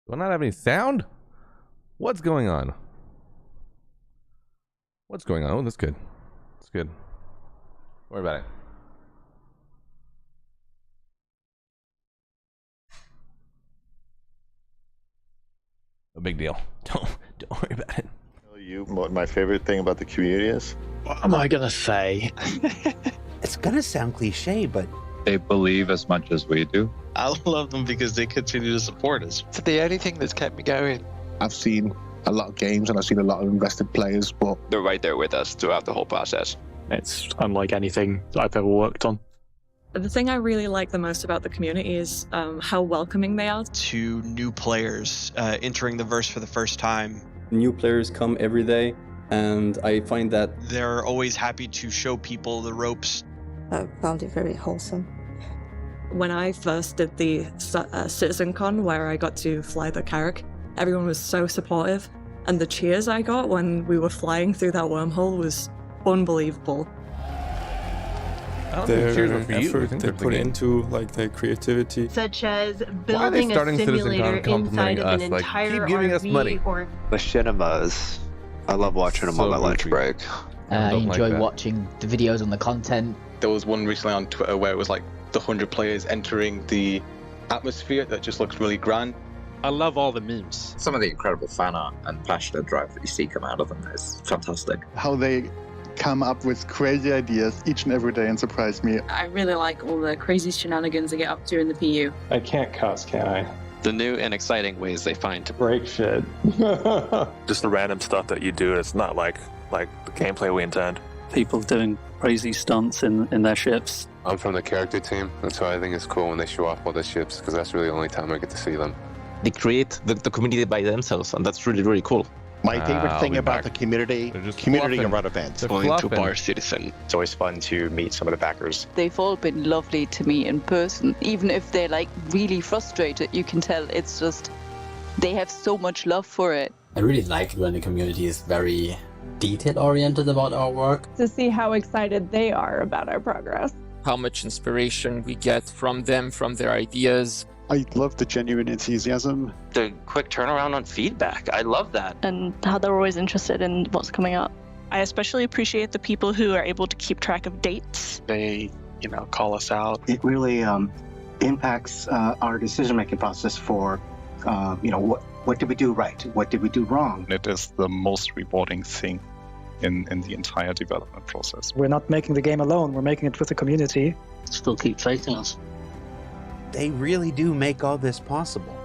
Do I not have any sound? What's going on? What's going on? Oh, that's good. That's good. Don't worry about it. No big deal. Don't worry about it. Tell you what my favorite thing about the community is? What am I gonna say? It's gonna sound cliche, but They believe as much as we do. I love them because they continue to support us. It's the only thing that's kept me going. I've seen a lot of games and I've seen a lot of invested players, but They're right there with us throughout the whole process. It's unlike anything that I've ever worked on. The thing I really like the most about the community is how welcoming they are. To new players entering the verse for the first time. New players come every day, and I find that They're always happy to show people the ropes. I found it very wholesome. When I first did the Citizencon, where I got to fly the Carrack, everyone was so supportive, and the cheers I got when we were flying through that wormhole was unbelievable. Their effort they put into like their creativity, such as building a simulator inside of an entire RV or The cinemas. I love watching them on my lunch break. I enjoy watching the videos on the content. There was one recently on Twitter where it was like the 100 players entering the atmosphere that just looks really grand. I love all the memes. Some of the incredible fan art and passionate drive that you see come out of them is fantastic. How they come up with crazy ideas each and every day and surprise me. I really like all the crazy shenanigans they get up to in the PU. I can't cuss, can I? The new and exciting ways they find to break shit. Just the random stuff that you do. It's not like the gameplay we intend. People doing crazy stunts in their ships. I'm from the character team. That's why I think it's cool when they show off all the ships, because that's really the only time I get to see them. They create the community by themselves, and that's really, really cool. My favorite thing about the community run events. Going to Bar Citizen. It's always fun to meet some of the backers. They've all been lovely to me in person. Even if they're like really frustrated, you can tell it's just, they have so much love for it. I really like when the community is very detail-oriented about our work. to see how excited they are about our progress. How much inspiration we get from them, from their ideas. I love the genuine enthusiasm. The quick turnaround on feedback. I love that. And how they're always interested in what's coming up. I especially appreciate the people who are able to keep track of dates. They, call us out. It really impacts our decision-making process for, what did we do right? What did we do wrong? It is the most rewarding thing in the entire development process. We're not making the game alone, we're making it with the community. Still keep faith in us. they really do make all this possible.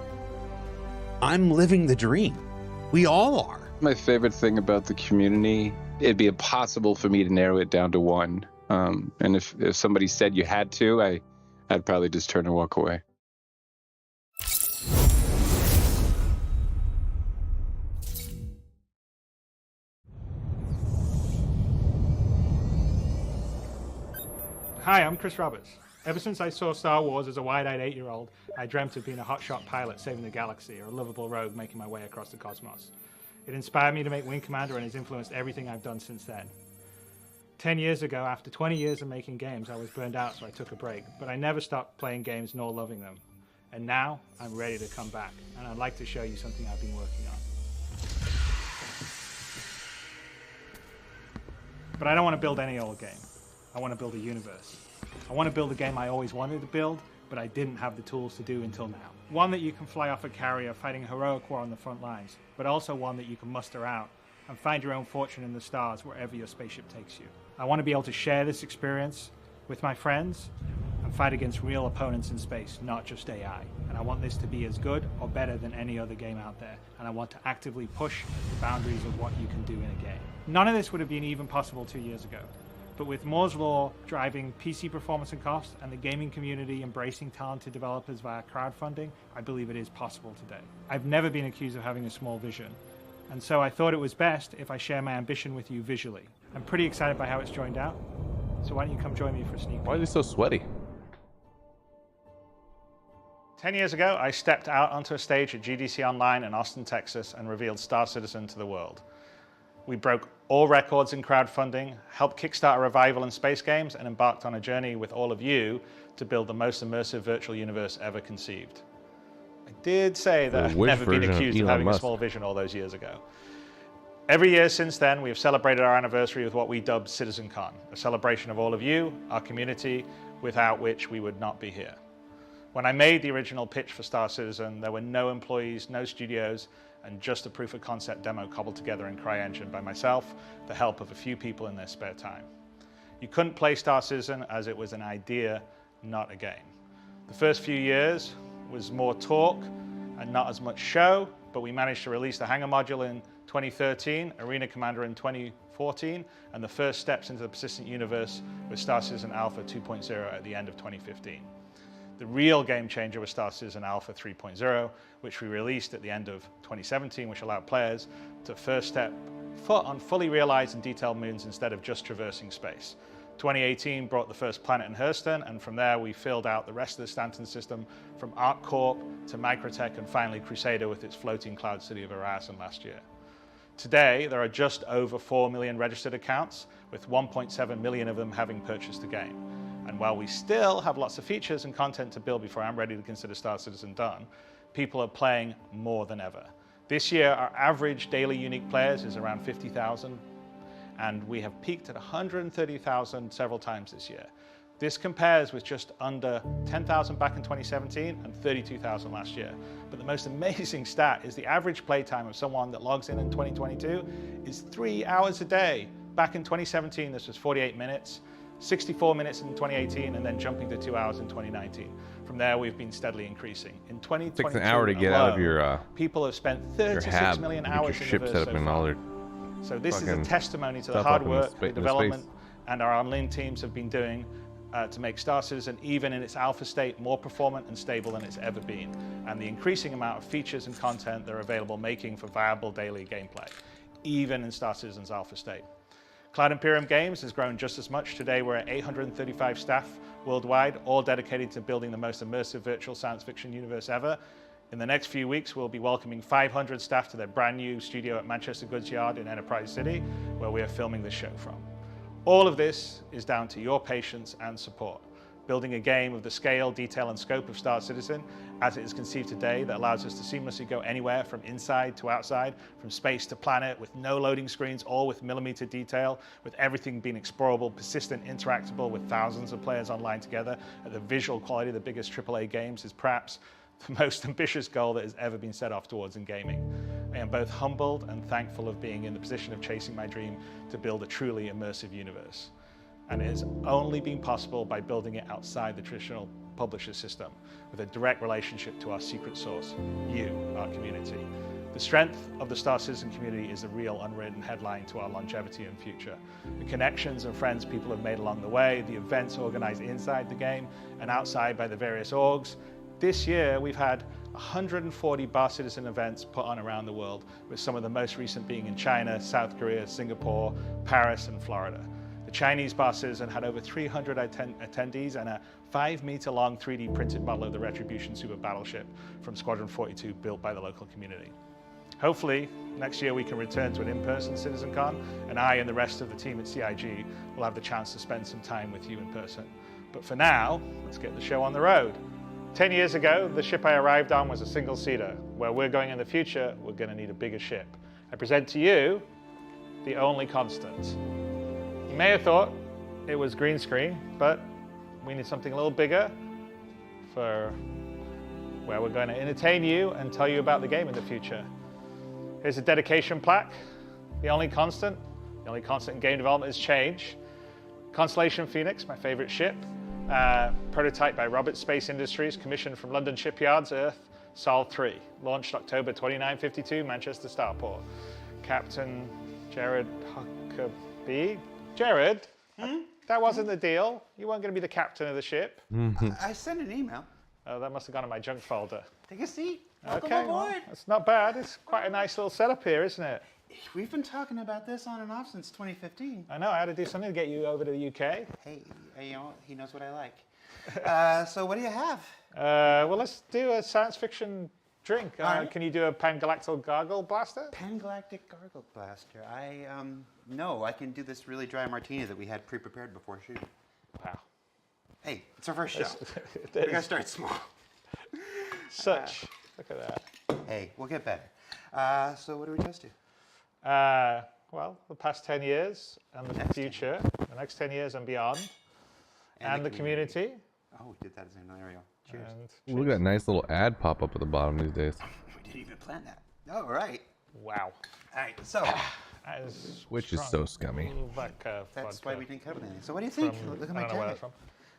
I'm living the dream. We all are. My favorite thing about the community, it'd be impossible for me to narrow it down to one. And if somebody said you had to, I'd probably just turn and walk away. Hi, I'm Chris Roberts. Ever since I saw Star Wars as a wide-eyed 8-year-old, I dreamt of being a hotshot pilot saving the galaxy or a lovable rogue making my way across the cosmos. It inspired me to make Wing Commander and has influenced everything I've done since then. 10 years ago, after 20 years of making games, I was burned out, so I took a break, but I never stopped playing games nor loving them. And now, I'm ready to come back, and I'd like to show you something I've been working on. But I don't want to build any old game. I want to build a universe. I want to build a game I always wanted to build, but I didn't have the tools to do until now. One that you can fly off a carrier fighting a heroic war on the front lines, but also one that you can muster out and find your own fortune in the stars wherever your spaceship takes you. I want to be able to share this experience with my friends and fight against real opponents in space, not just AI. And I want this to be as good or better than any other game out there, and I want to actively push the boundaries of what you can do in a game. None of this would have been even possible 2 years ago. But with Moore's Law driving PC performance and cost and the gaming community embracing talented developers via crowdfunding, I believe it is possible today. I've never been accused of having a small vision, and so I thought it was best if I share my ambition with you visually. I'm pretty excited by how it's joined out, so why don't you come join me for a sneak peek? Why are they so sweaty? 10 years ago, I stepped out onto a stage at GDC Online in Austin, Texas, and revealed Star Citizen to the world. We broke all records in crowdfunding, helped kickstart a revival in space games, and embarked on a journey with all of you to build the most immersive virtual universe ever conceived. I did say that The I've Wish never been version of accused of Elon having a Musk. small vision all those years ago. Every year since then, we have celebrated our anniversary with what we dubbed Citizencon, a celebration of all of you, our community, without which we would not be here. When I made the original pitch for Star Citizen, there were no employees, no studios, and just a proof of concept demo cobbled together in CryEngine by myself, the help of a few people in their spare time. You couldn't play Star Citizen as it was an idea, not a game. The first few years was more talk and not as much show, but we managed to release the Hangar module in 2013, Arena Commander in 2014, and the first steps into the persistent universe with Star Citizen Alpha 2.0 at the end of 2015. The real game changer was Star Citizen Alpha 3.0, which we released at the end of 2017, which allowed players to first step foot on fully realized and detailed moons instead of just traversing space. 2018 brought the first planet in Hurston, and from there we filled out the rest of the Stanton system from ArcCorp to Microtech and finally Crusader with its floating cloud city of Erasan last year. Today, there are just over 4 million registered accounts, with 1.7 million of them having purchased the game. And while we still have lots of features and content to build before I'm ready to consider Star Citizen done, people are playing more than ever. This year, our average daily unique players is around 50,000, and we have peaked at 130,000 several times this year. This compares with just under 10,000 back in 2017 and 32,000 last year. But the most amazing stat is the average playtime of someone that logs in 2022 is 3 hours a day. Back in 2017, this was 48 minutes, 64 minutes in 2018, and then jumping to 2 hours in 2019. From there, we've been steadily increasing. In 2022 Takes an hour to get alone, out of your people have spent 36 million hours in the verse so far. So this is a testimony to the hard work, the development, and our online teams have been doing to make Star Citizen, even in its alpha state, more performant and stable than it's ever been, and the increasing amount of features and content that are available making for viable daily gameplay, even in Star Citizen's alpha state. Cloud Imperium Games has grown just as much. Today we're at 835 staff worldwide, all dedicated to building the most immersive virtual science fiction universe ever. In the next few weeks, we'll be welcoming 500 staff to their brand new studio at Manchester Goods Yard in Enterprise City, where we are filming this show from. All of this is down to your patience and support. Building a game of the scale, detail, and scope of Star Citizen, as it is conceived today, that allows us to seamlessly go anywhere from inside to outside, from space to planet, with no loading screens, all with millimeter detail, with everything being explorable, persistent, interactable, with thousands of players online together at the visual quality of the biggest AAA games, is perhaps the most ambitious goal that has ever been set off towards in gaming. I am both humbled and thankful of being in the position of chasing my dream to build a truly immersive universe. And it has only been possible by building it outside the traditional publisher system, with a direct relationship to our secret source, you, our community. The strength of the Star Citizen community is the real unwritten headline to our longevity and future. The connections and friends people have made along the way, the events organized inside the game and outside by the various orgs. This year, we've had 140 Bar Citizen events put on around the world, with some of the most recent being in China, South Korea, Singapore, Paris, and Florida. The Chinese Bar Citizen had over 300 attendees and a 5-meter-long 3D printed model of the Retribution super battleship from Squadron 42 built by the local community. Hopefully, next year we can return to an in-person Citizencon, and I and the rest of the team at CIG will have the chance to spend some time with you in person. But for now, let's get the show on the road. 10 years ago, the ship I arrived on was a single-seater. Where we're going in the future, we're going to need a bigger ship. I present to you the only constant. You may have thought it was green screen, but we need something a little bigger for where we're going to entertain you and tell you about the game in the future. Here's a dedication plaque. The only constant in game development is change. Constellation Phoenix, my favorite ship. Prototyped by Roberts Space Industries, commissioned from London Shipyards, Earth, Sol 3. Launched October 2952, Manchester Starport. Captain Jared Huckabee. Jared, that wasn't the deal. You weren't going to be the captain of the ship. I sent an email. Oh, that must have gone in my junk folder. Take a seat. Welcome Okay, aboard. well, that's not bad. It's quite a nice little setup here, isn't it? We've been talking about this on and off since 2015. I know. I had to do something to get you over to the UK. Hey, you know, he knows what I like. So what do you have? Well, let's do a science fiction drink. Right. Can you do a Pangalactic Gargle Blaster? Pangalactic Gargle Blaster. No, I can do this really dry martini that we had pre-prepared before shooting. Wow. Hey, it's our first show. We gotta start small. Such Look at that. Hey, we'll get better. So what do we just do? Well, the past 10 years and the future, the next 10 years and beyond, and the community. Oh, we did that as an scenario. Cheers. Look at that nice little ad pop up at the bottom these days. We didn't even plan that. All right. Wow. All right, so. Which is so scummy. That's why we didn't cover anything. So what do you think? Look at my jacket.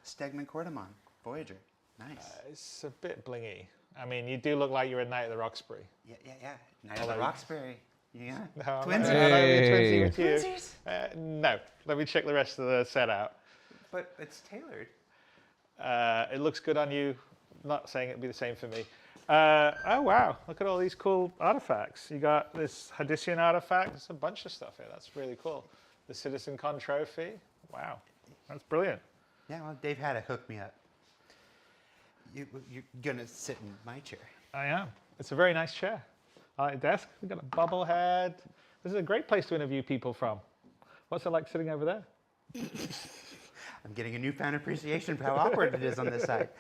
Stegman Cordamon, Voyager. Nice. It's a bit blingy. I mean, you do look like you're a Knight of the Roxbury. Yeah. Knight of the Roxbury. Yeah. No, Twinsies. Hey. With you. No. Let me check the rest of the set out. But it's tailored. It looks good on you. I'm not saying it'd be the same for me. Oh, wow. Look at all these cool artifacts. You got this Hadician artifact. There's a bunch of stuff here. That's really cool. The Citizencon trophy. Wow. That's brilliant. Yeah, well, Dave had to hook me up. You're going to sit in my chair. I am. It's a very nice chair. I like the desk. We've got a bubble head. This is a great place to interview people from. What's it like sitting over there? I'm getting a newfound appreciation for how awkward it is on this side.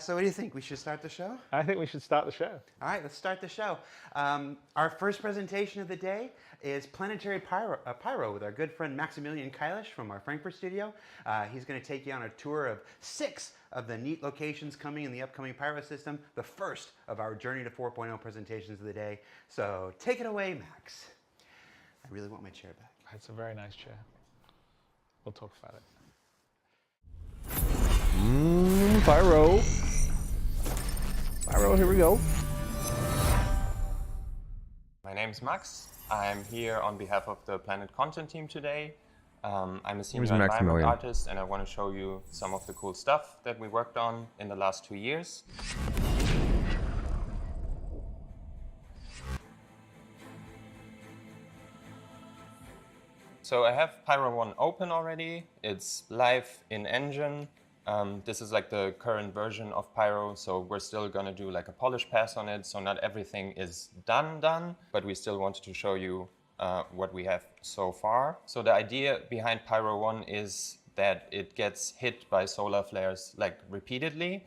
So what do you think? We should start the show? I think we should start the show. All right, let's start the show. Our first presentation of the day is Planetary Pyro with our good friend Maximilian Kailish from our Frankfurt studio. He's going to take you on a tour of 6 of the neat locations coming in the upcoming Pyro system, the first of our Journey to 4.0 presentations of the day. So take it away, Max. I really want my chair back. It's a very nice chair. We'll talk about it. Pyro. Pyro, here we go. My name's Max. I'm here on behalf of the Planet Content team today. I'm a senior environment artist, and I want to show you some of the cool stuff that we worked on in the last 2 years. So I have Pyro 1 open already. It's live in engine. This is like the current version of Pyro, so we're still going to do like a polish pass on it, so not everything is done, but we still wanted to show you what we have so far. So the idea behind Pyro 1 is that it gets hit by solar flares like repeatedly.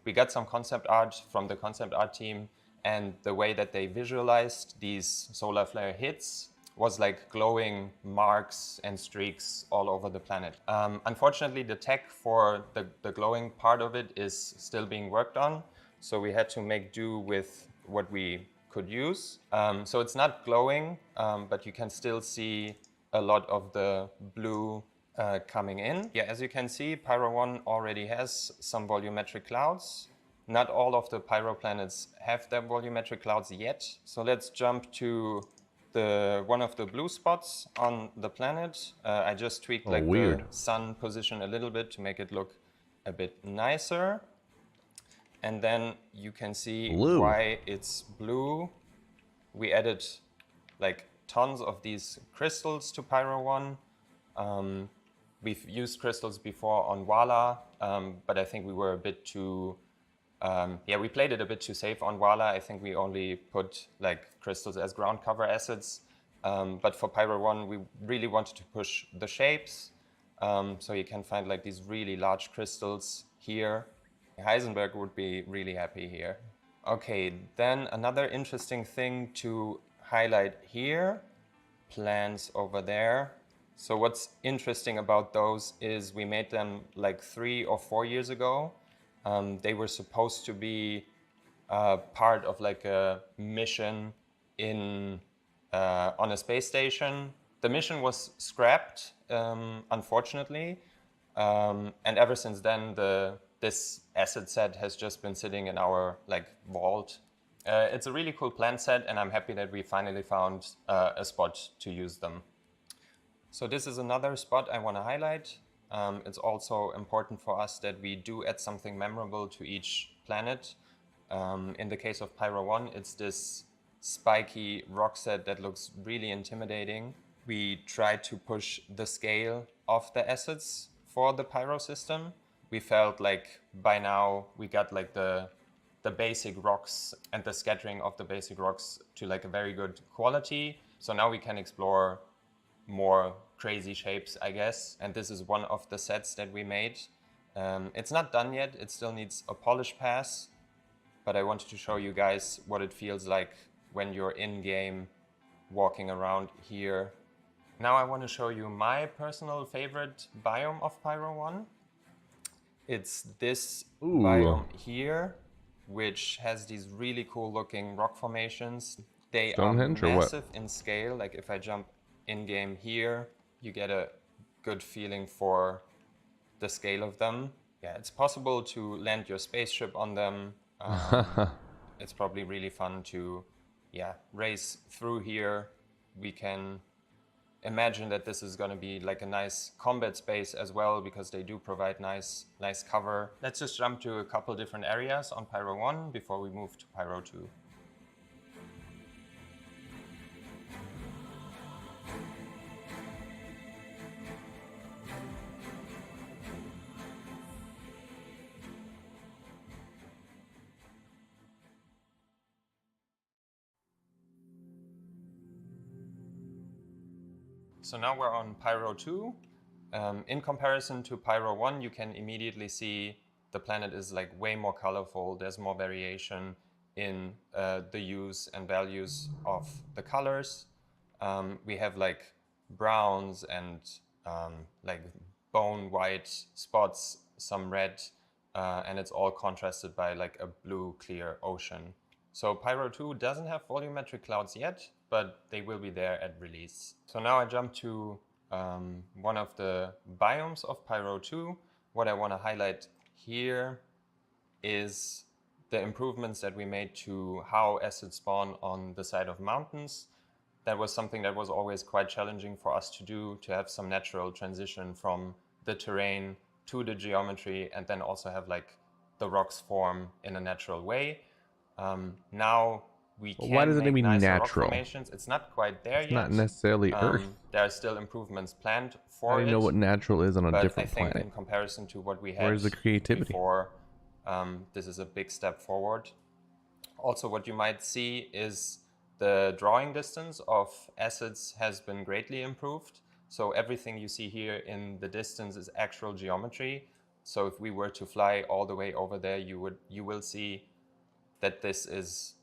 We got some concept art from the concept art team, and the way that they visualized these solar flare hits was like glowing marks and streaks all over the planet. Unfortunately, the tech for the glowing part of it is still being worked on, so we had to make do with what we could use. So it's not glowing, but you can still see a lot of the blue coming in. Yeah, as you can see, Pyro 1 already has some volumetric clouds. Not all of the Pyro planets have their volumetric clouds yet. So let's jump to one of the blue spots on the planet. I just tweaked the sun position a little bit to make it look a bit nicer. And then you can see why it's blue. We added like tons of these crystals to Pyro 1. We've used crystals before on Wala, but I think we were a bit too we played it a bit too safe on Wala. I think we only put like crystals as ground cover assets. But for Pyro 1, we really wanted to push the shapes. So you can find like these really large crystals here. Heisenberg would be really happy here. Okay, then another interesting thing to highlight here, plants over there. So what's interesting about those is we made them like 3 or 4 years ago. They were supposed to be part of like a mission on a space station. The mission was scrapped, unfortunately, and ever since then this asset set has just been sitting in our like vault. It's a really cool plant set, and I'm happy that we finally found a spot to use them. So this is another spot I want to highlight. It's also important for us that we do add something memorable to each planet. In the case of Pyro 1, it's this spiky rock set that looks really intimidating. We tried to push the scale of the assets for the Pyro system. We felt like by now we got like the basic rocks and the scattering of the basic rocks to like a very good quality. So now we can explore more crazy shapes, I guess. And this is one of the sets that we made. It's not done yet. It still needs a polish pass. but I wanted to show you guys what it feels like when you're in-game walking around here. Now I want to show you my personal favorite biome of Pyro 1. It's this biome here, which has these really cool looking rock formations. They are massive in scale. Like if I jump in-game here, you get a good feeling for the scale of them. Yeah, it's possible to land your spaceship on them. It's probably really fun to race through here. We can imagine that this is going to be like a nice combat space as well, because they do provide nice cover. Let's just jump to a couple different areas on Pyro 1 before we move to Pyro 2. So now we're on Pyro 2. In comparison to Pyro 1, you can immediately see the planet is like way more colorful. There's more variation in the hues and values of the colors. We have like browns and like bone white spots, some red, and it's all contrasted by like a blue clear ocean. So Pyro 2 doesn't have volumetric clouds yet, but they will be there at release. So now I jump to one of the biomes of Pyro 2. What I want to highlight here is the improvements that we made to how acids spawn on the side of mountains. That was something that was always quite challenging for us to do, to have some natural transition from the terrain to the geometry, and then also have like the rocks form in a natural way. Now we can why does it make mean nicer natural? rock formations. It's not quite there It's yet. not necessarily Earth. There are still improvements planned for How do you know what natural is on a but different I think planet? in comparison to what we had Where's the creativity? before, this is a big step forward. Also, what you might see is the drawing distance of acids has been greatly improved. So everything you see here in the distance is actual geometry. So if we were to fly all the way over there, you will see that this is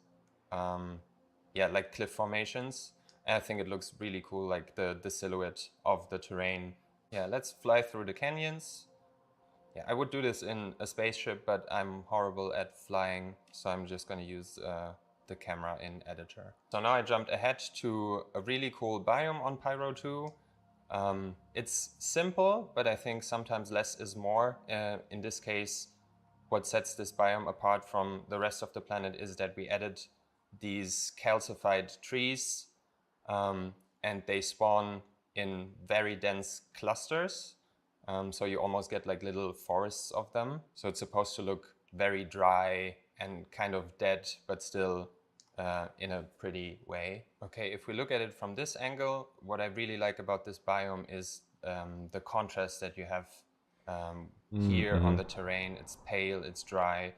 like cliff formations. And I think it looks really cool, like the silhouette of the terrain. Yeah, let's fly through the canyons. Yeah, I would do this in a spaceship, but I'm horrible at flying, so I'm just going to use the camera in editor. So now I jumped ahead to a really cool biome on Pyro 2. It's simple, but I think sometimes less is more. In this case, what sets this biome apart from the rest of the planet is that we added these calcified trees, and they spawn in very dense clusters. So you almost get like little forests of them. So it's supposed to look very dry and kind of dead, but still in a pretty way. Okay, if we look at it from this angle, what I really like about this biome is the contrast that you have here on the terrain. It's pale, it's dry,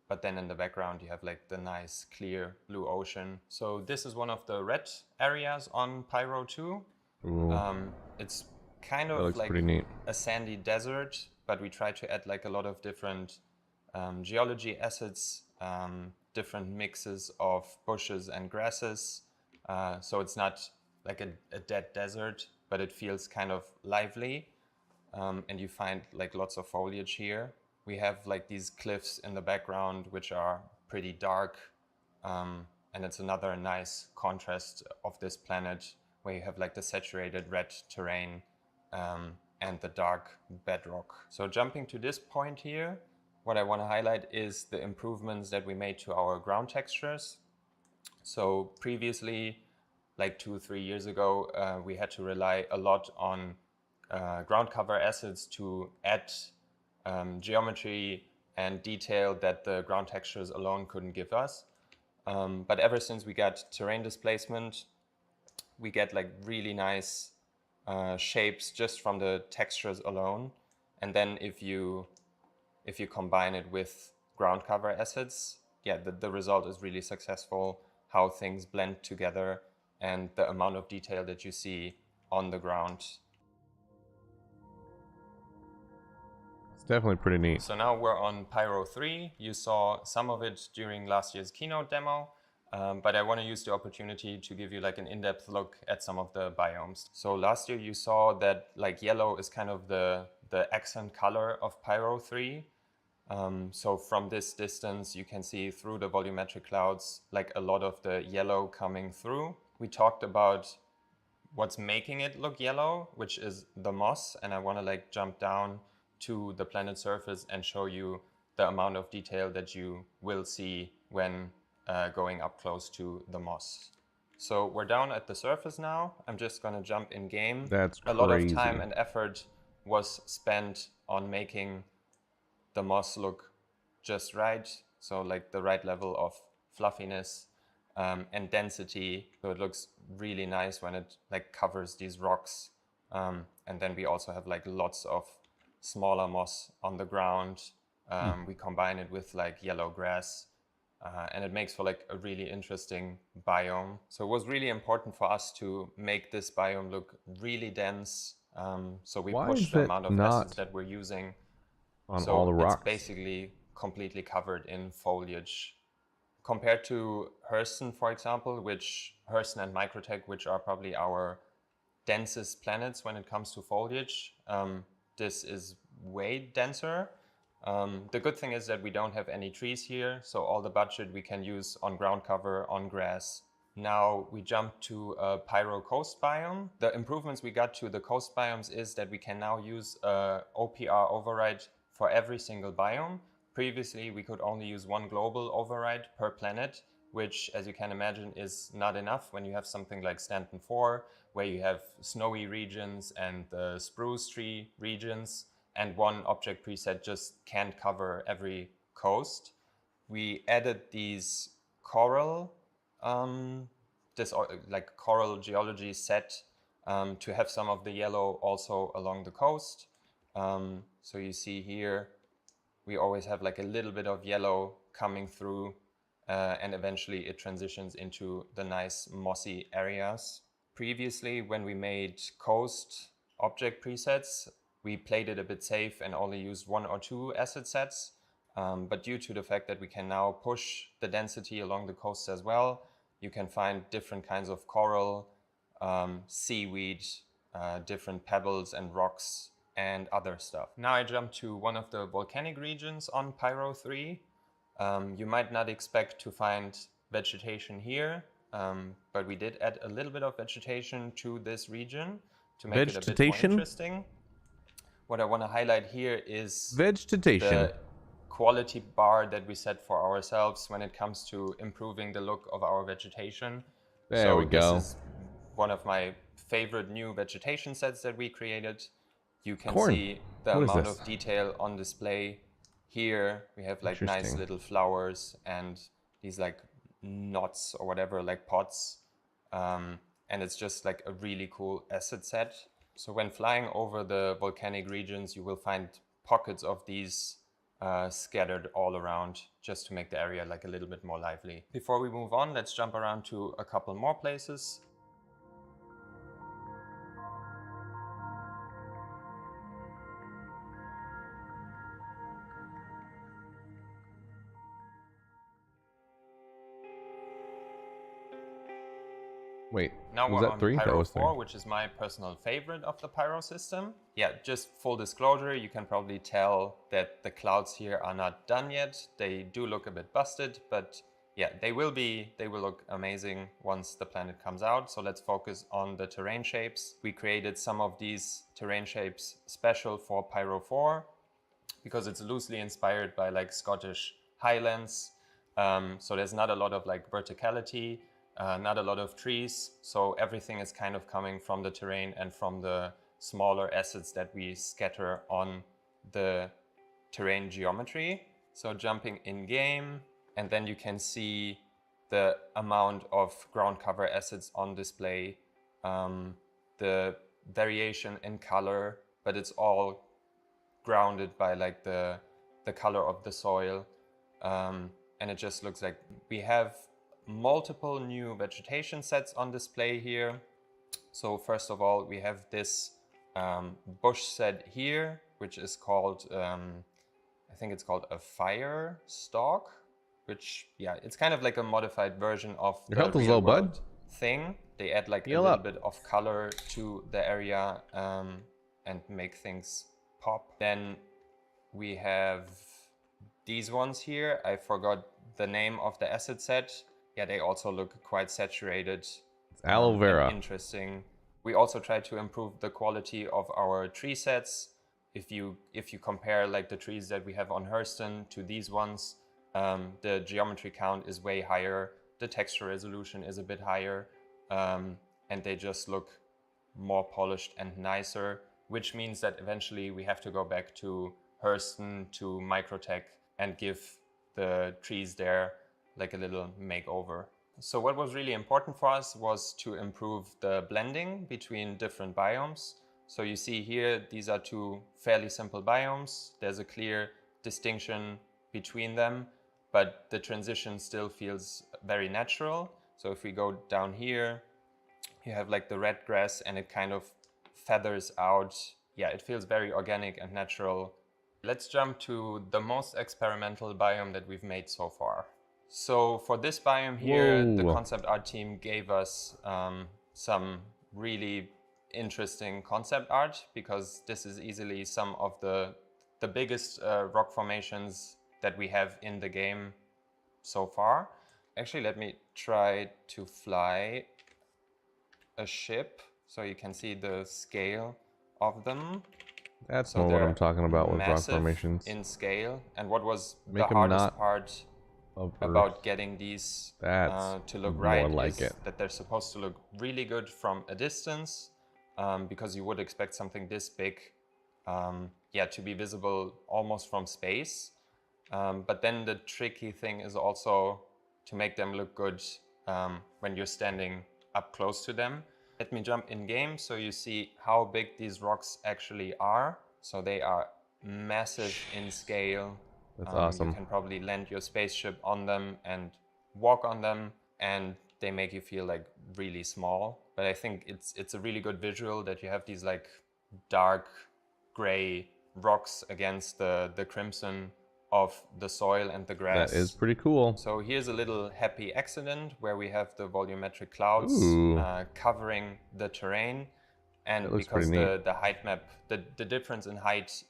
but then in the background you have like the nice clear blue ocean. So this is one of the red areas on Pyro 2. It's kind of like a sandy desert, but we try to add like a lot of different geology assets, different mixes of bushes and grasses. So it's not like a dead desert, but it feels kind of lively. And you find like lots of foliage here. We have like these cliffs in the background, which are pretty dark. And it's another nice contrast of this planet, where you have like the saturated red terrain and the dark bedrock. So jumping to this point here, what I want to highlight is the improvements that we made to our ground textures. So previously, like 2-3 years ago, we had to rely a lot on ground cover acids to add geometry and detail that the ground textures alone couldn't give us. But ever since we got terrain displacement, we get like really nice shapes just from the textures alone. And then if you combine it with ground cover acids, the result is really successful, how things blend together and the amount of detail that you see on the ground. It's definitely pretty neat. So now we're on Pyro 3. You saw some of it during last year's keynote demo, but I want to use the opportunity to give you like an in-depth look at some of the biomes. So last year you saw that like yellow is kind of the accent color of Pyro 3. So from this distance, you can see through the volumetric clouds, like a lot of the yellow coming through. We talked about what's making it look yellow, which is the moss. And I want to like jump down to the planet surface and show you the amount of detail that you will see when going up close to the moss. So we're down at the surface now. I'm just going to jump in game. That's crazy. A lot of time and effort was spent on making the moss look just right. So like the right level of fluffiness and density. So it looks really nice when it like covers these rocks. And then we also have like lots of smaller moss on the ground. We combine it with like yellow grass and it makes for like a really interesting biome. So it was really important for us to make this biome look really dense. So we pushed the amount of acids that we're using on all the rocks. It's basically completely covered in foliage. Compared to Hurston, for example, Hurston and Microtech, which are probably our densest planets when it comes to foliage, this is way denser. The good thing is that we don't have any trees here, so all the budget we can use on ground cover, on grass. Now we jump to a Pyro coast biome. The improvements we got to the coast biomes is that we can now use a OPR override for every single biome. Previously, we could only use one global override per planet, which, as you can imagine, is not enough when you have something like Stanton 4, where you have snowy regions and the spruce tree regions, and one object preset just can't cover every coast. We added these coral, like coral geology set to have some of the yellow also along the coast. So you see here, we always have like a little bit of yellow coming through and eventually it transitions into the nice mossy areas. Previously, when we made coast object presets, we played it a bit safe and only used 1 or 2 acid sets. But due to the fact that we can now push the density along the coast as well, you can find different kinds of coral, seaweed, different pebbles and rocks, and other stuff. Now I jump to one of the volcanic regions on Pyro 3. You might not expect to find vegetation here, but we did add a little bit of vegetation to this region to make it a bit more interesting. What I want to highlight here is the quality bar that we set for ourselves when it comes to improving the look of our vegetation. There we go. This is one of my favorite new vegetation sets that we created. You can see the amount of detail on display. Here we have like nice little flowers and these like knots or whatever, like pods. And it's just like a really cool asset set. So when flying over the volcanic regions, you will find pockets of these scattered all around just to make the area like a little bit more lively. Before we move on, let's jump around to a couple more places. Wait, now was we're that on 3? Pyro That was 4, which is my personal favorite of the Pyro system. Yeah, just full disclosure, you can probably tell that the clouds here are not done yet. They do look a bit busted, but yeah, they will look amazing once the planet comes out. So let's focus on the terrain shapes. We created some of these terrain shapes special for Pyro 4 because it's loosely inspired by like Scottish Highlands. So there's not a lot of like verticality. Not a lot of trees, so everything is kind of coming from the terrain and from the smaller assets that we scatter on the terrain geometry. So jumping in game, and then you can see the amount of ground cover assets on display, the variation in color, but it's all grounded by like the color of the soil, and it just looks like we have multiple new vegetation sets on display here. So first of all, we have this bush set here, which is called, I think it's called a fire stalk, which, yeah, it's kind of like a modified version of Your the health is real low, bud. world thing. They add like Heal a little up. bit of color to the area and make things pop. Then we have these ones here. I forgot the name of the asset set. Yeah, they also look quite saturated. It's aloe vera. And interesting. We also try to improve the quality of our tree sets. If you compare like the trees that we have on Hurston to these ones, the geometry count is way higher. The texture resolution is a bit higher, and they just look more polished and nicer, which means that eventually we have to go back to Hurston, to Microtech, and give the trees there like a little makeover. So what was really important for us was to improve the blending between different biomes. So you see here, these are two fairly simple biomes. There's a clear distinction between them, but the transition still feels very natural. So if we go down here, you have like the red grass and it kind of feathers out. Yeah, it feels very organic and natural. Let's jump to the most experimental biome that we've made so far. So for this biome here, the concept art team gave us some really interesting concept art, because this is easily some of the biggest rock formations that we have in the game so far. Actually, let me try to fly a ship so you can see the scale of them. That's So more what they're I'm talking about with rock massive formations. in scale. And what was Make the 'em hardest not part of about Earth. getting these That's to look more right like is it. that they're supposed to look really good from a distance, because you would expect something this big to be visible almost from space. But then the tricky thing is also to make them look good when you're standing up close to them. Let me jump in game so you see how big these rocks actually are. So they are massive in scale. That's awesome. You can probably land your spaceship on them and walk on them, and they make you feel like really small. But I think it's a really good visual that you have these like dark gray rocks against the crimson of the soil and the grass. That is pretty cool. So here's a little happy accident where we have the volumetric clouds covering the terrain. And because the height map, the difference in height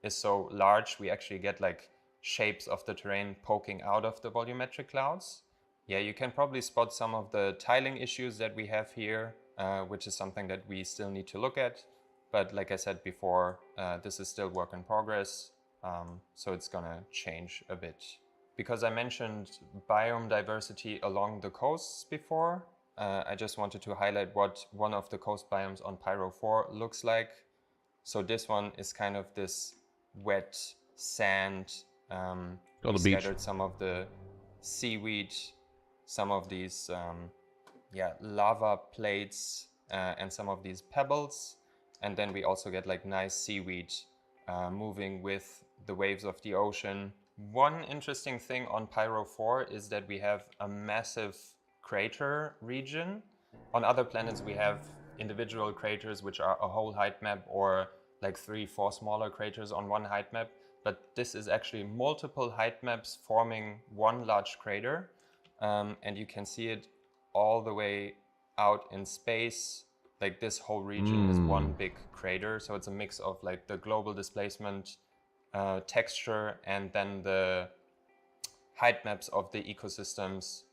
is so large, we actually get like shapes of the terrain poking out of the volumetric clouds. Yeah, you can probably spot some of the tiling issues that we have here, which is something that we still need to look at. But like I said before, this is still work in progress, so it's gonna change a bit. Because I mentioned biome diversity along the coasts before, I just wanted to highlight what one of the coast biomes on Pyro 4 looks like. So this one is kind of this wet sand. We scattered some of the seaweed, some of these lava plates, and some of these pebbles. And then we also get like nice seaweed moving with the waves of the ocean. One interesting thing on Pyro 4 is that we have a massive crater region. On other planets we have individual craters which are a whole height map, or like 3-4 smaller craters on one height map, but this is actually multiple height maps forming one large crater, and you can see it all the way out in space. Like this whole region is one big crater, so it's a mix of like the global displacement texture and then the height maps of the ecosystems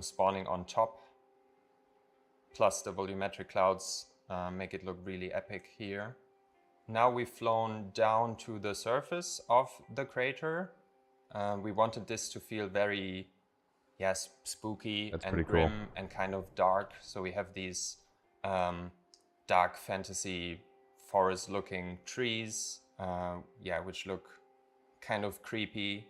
spawning on top, plus the volumetric clouds make it look really epic here. Now we've flown down to the surface of the crater. We wanted this to feel very spooky and grim and kind of dark, so we have these dark fantasy forest looking trees, which look kind of creepy.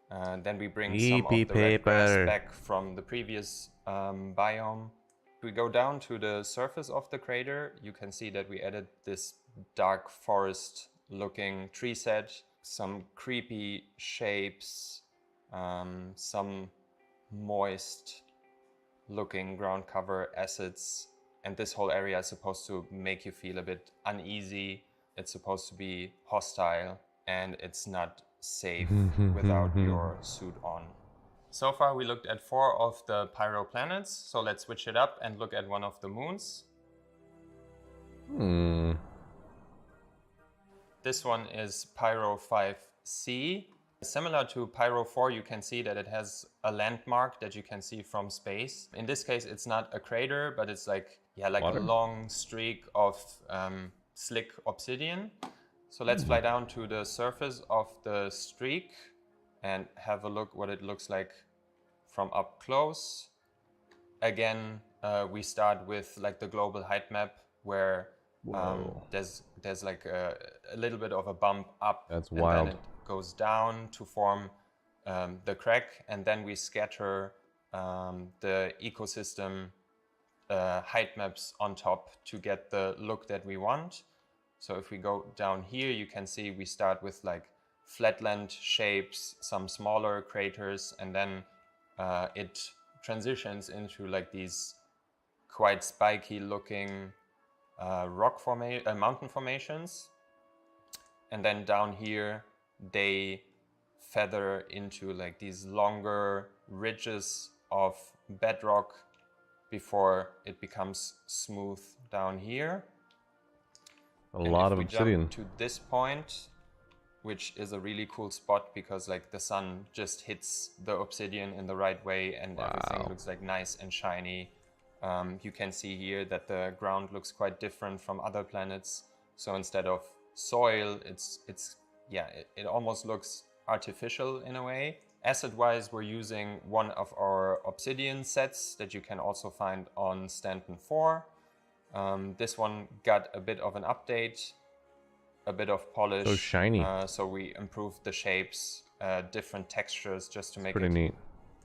Then we bring some of the red grass back from the previous biome. If we go down to the surface of the crater, you can see that we added this dark forest looking tree set, some creepy shapes, some moist looking ground cover assets, and this whole area is supposed to make you feel a bit uneasy it's supposed to be hostile and it's not safe without your suit on. So far we looked at 4 of the Pyro planets, so let's switch it up and look at one of the moons. This one is Pyro 5C. Similar to Pyro 4, you can see that it has a landmark that you can see from space. In this case, it's not a crater, but it's like a long streak of slick obsidian. So let's fly down to the surface of the streak and have a look what it looks like from up close. Again, we start with like the global height map where there's like a little bit of a bump up. That's and wild. Then it goes down to form the crack, and then we scatter the ecosystem height maps on top to get the look that we want. So if we go down here, you can see we start with like flatland shapes, some smaller craters, and then it transitions into like these quite spiky looking mountain formations. And then down here, they feather into like these longer ridges of bedrock before it becomes smooth down here. A lot of obsidian. Jump to this point, which is a really cool spot because like the sun just hits the obsidian in the right way and everything looks like nice and shiny. You can see here that the ground looks quite different from other planets. So instead of soil, it almost looks artificial in a way. Acid-wise, we're using one of our obsidian sets that you can also find on Stanton 4. This one got a bit of an update, a bit of polish. So shiny. So we improved the shapes, different textures just to make pretty it neat.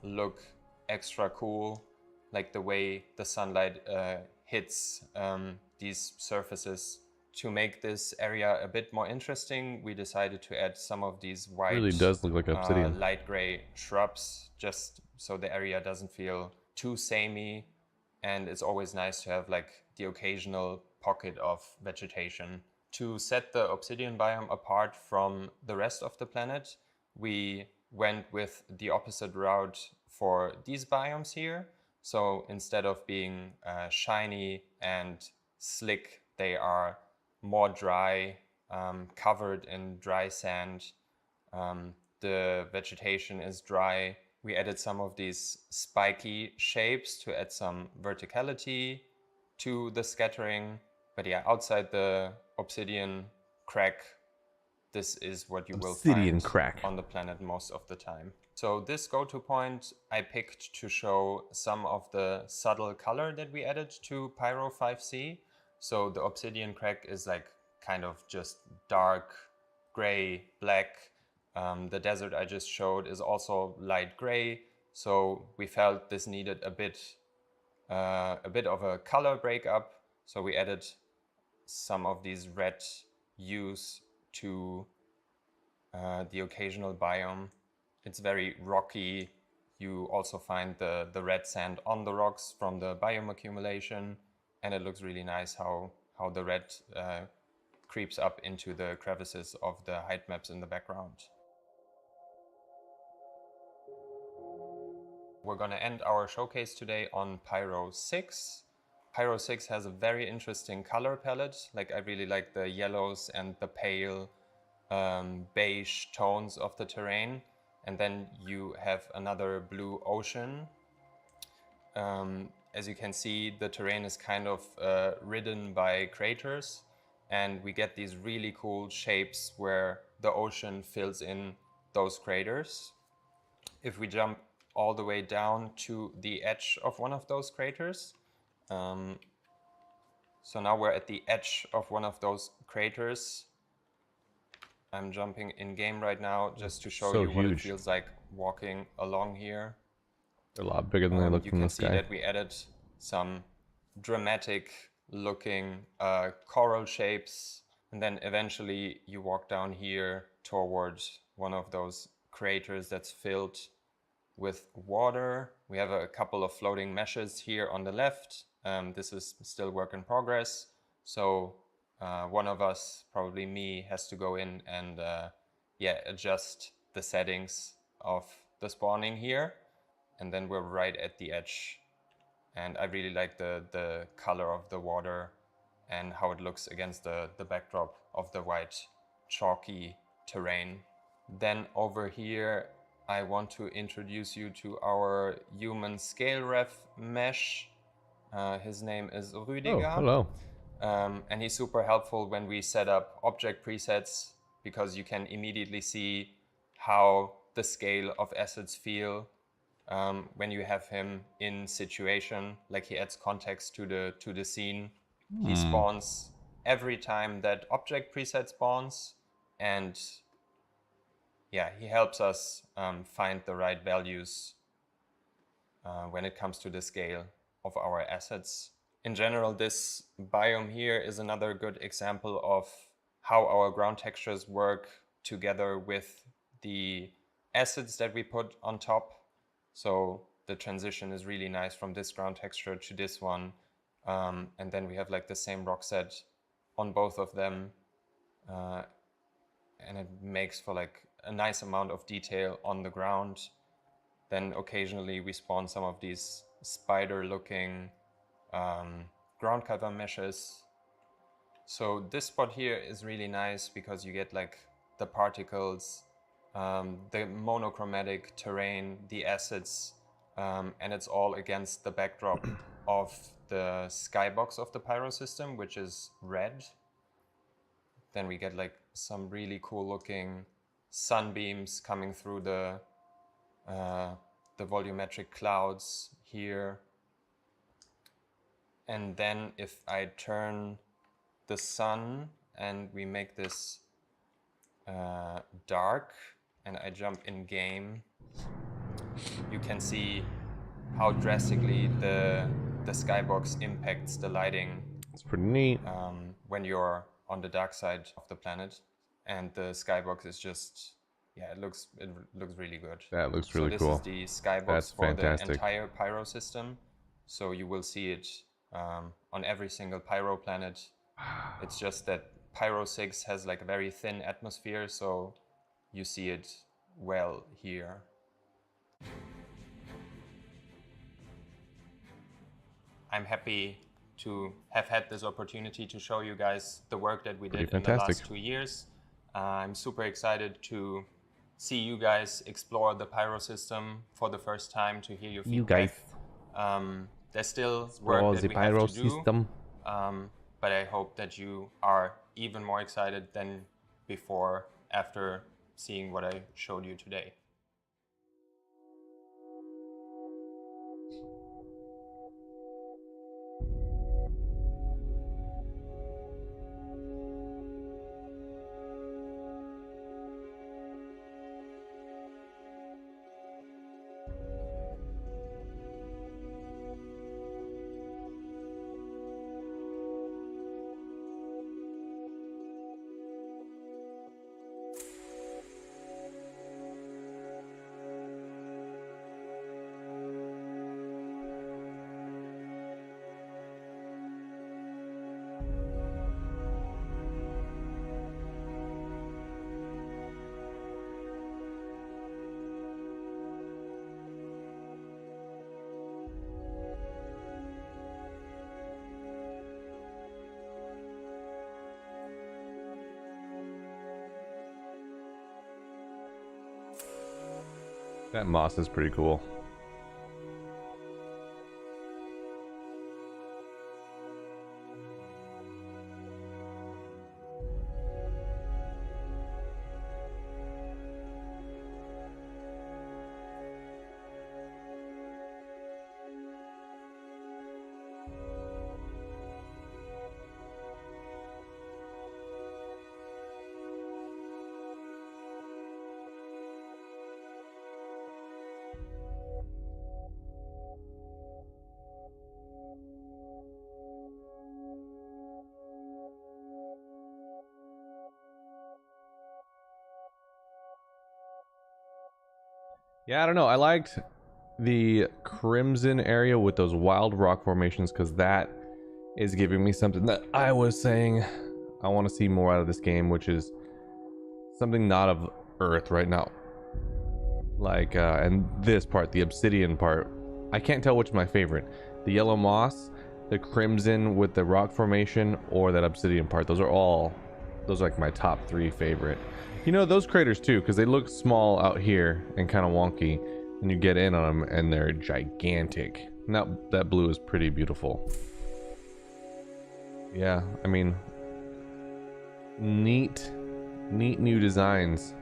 Look extra cool. Like the way the sunlight hits these surfaces. To make this area a bit more interesting, we decided to add some of these white, It really does look like obsidian. light gray shrubs, just so the area doesn't feel too samey. And it's always nice to have like the occasional pocket of vegetation. To set the obsidian biome apart from the rest of the planet, we went with the opposite route for these biomes here. So instead of being shiny and slick, they are more dry, covered in dry sand. The vegetation is dry. We added some of these spiky shapes to add some verticality to the scattering. But yeah, outside the obsidian crack, this is what you will find on the planet most of the time. So this go-to point I picked to show some of the subtle color that we added to Pyro 5C. So the obsidian crack is like kind of just dark gray, black. The desert I just showed is also light gray. So we felt this needed a bit of a color breakup. So we added some of these red hues to the occasional biome. It's very rocky. You also find the red sand on the rocks from the biome accumulation. And it looks really nice how the red creeps up into the crevices of the height maps in the background. We're going to end our showcase today on Pyro 6. Pyro 6 has a very interesting color palette. Like I really like the yellows and the pale beige tones of the terrain. And then you have another blue ocean. As you can see, the terrain is kind of ridden by craters, and we get these really cool shapes where the ocean fills in those craters. If we jump all the way down to the edge of one of those craters, so now we're at the edge of one of those craters. I'm jumping in game right now just to show you what it feels like walking along here. They're a lot bigger than they look from the sky. You can see that we added some dramatic looking coral shapes, and then eventually you walk down here towards one of those craters that's filled with water. We have a couple of floating meshes here on the left. This is still work in progress. So one of us, probably me, has to go in and yeah, adjust the settings of the spawning here, and then we're right at the edge. And I really like the color of the water and how it looks against the backdrop of the white chalky terrain. Then over here, I want to introduce you to our human scale ref mesh. His name is Rüdiger. Oh, hello. And he's super helpful when we set up object presets, because you can immediately see how the scale of assets feel when you have him in situation. Like, he adds context to the scene. He spawns every time that object preset spawns, and yeah, he helps us find the right values when it comes to the scale of our assets. In general, this biome here is another good example of how our ground textures work together with the assets that we put on top. So the transition is really nice from this ground texture to this one. And then we have like the same rock set on both of them. And it makes for like a nice amount of detail on the ground. Then occasionally we spawn some of these spider-looking ground cover meshes. So this spot here is really nice because you get like the particles, the monochromatic terrain, the assets, and it's all against the backdrop of the skybox of the Pyro system, which is red. Then we get like some really cool looking sunbeams coming through the volumetric clouds here. And then if I turn the sun and we make this dark and I jump in game, you can see how drastically the skybox impacts the lighting. It's pretty neat. When you're on the dark side of the planet, and the skybox is just, yeah, it looks really good. That looks really cool. So this is the skybox for the entire Pyro system. So you will see it on every single Pyro planet. It's just that Pyro 6 has like a very thin atmosphere, so you see it well here. I'm happy to have had this opportunity to show you guys the work that we did in the last 2 years. I'm super excited to see you guys explore the Pyro system for the first time, to hear your feedback. There's still work that we have to do, but I hope that you are even more excited than before after seeing what I showed you today. That moss is pretty cool. Yeah, I don't know. I liked the crimson area with those wild rock formations because that is giving me something that I was saying I want to see more out of this game, which is something not of Earth right now. Like, and this part, the obsidian part, I can't tell which is my favorite. The yellow moss, the crimson with the rock formation, or that obsidian part. Those are like my top 3 favorite. You know, those craters too, because they look small out here and kind of wonky, and you get in on them and they're gigantic. Now that blue is pretty beautiful. Yeah, I mean, neat new designs.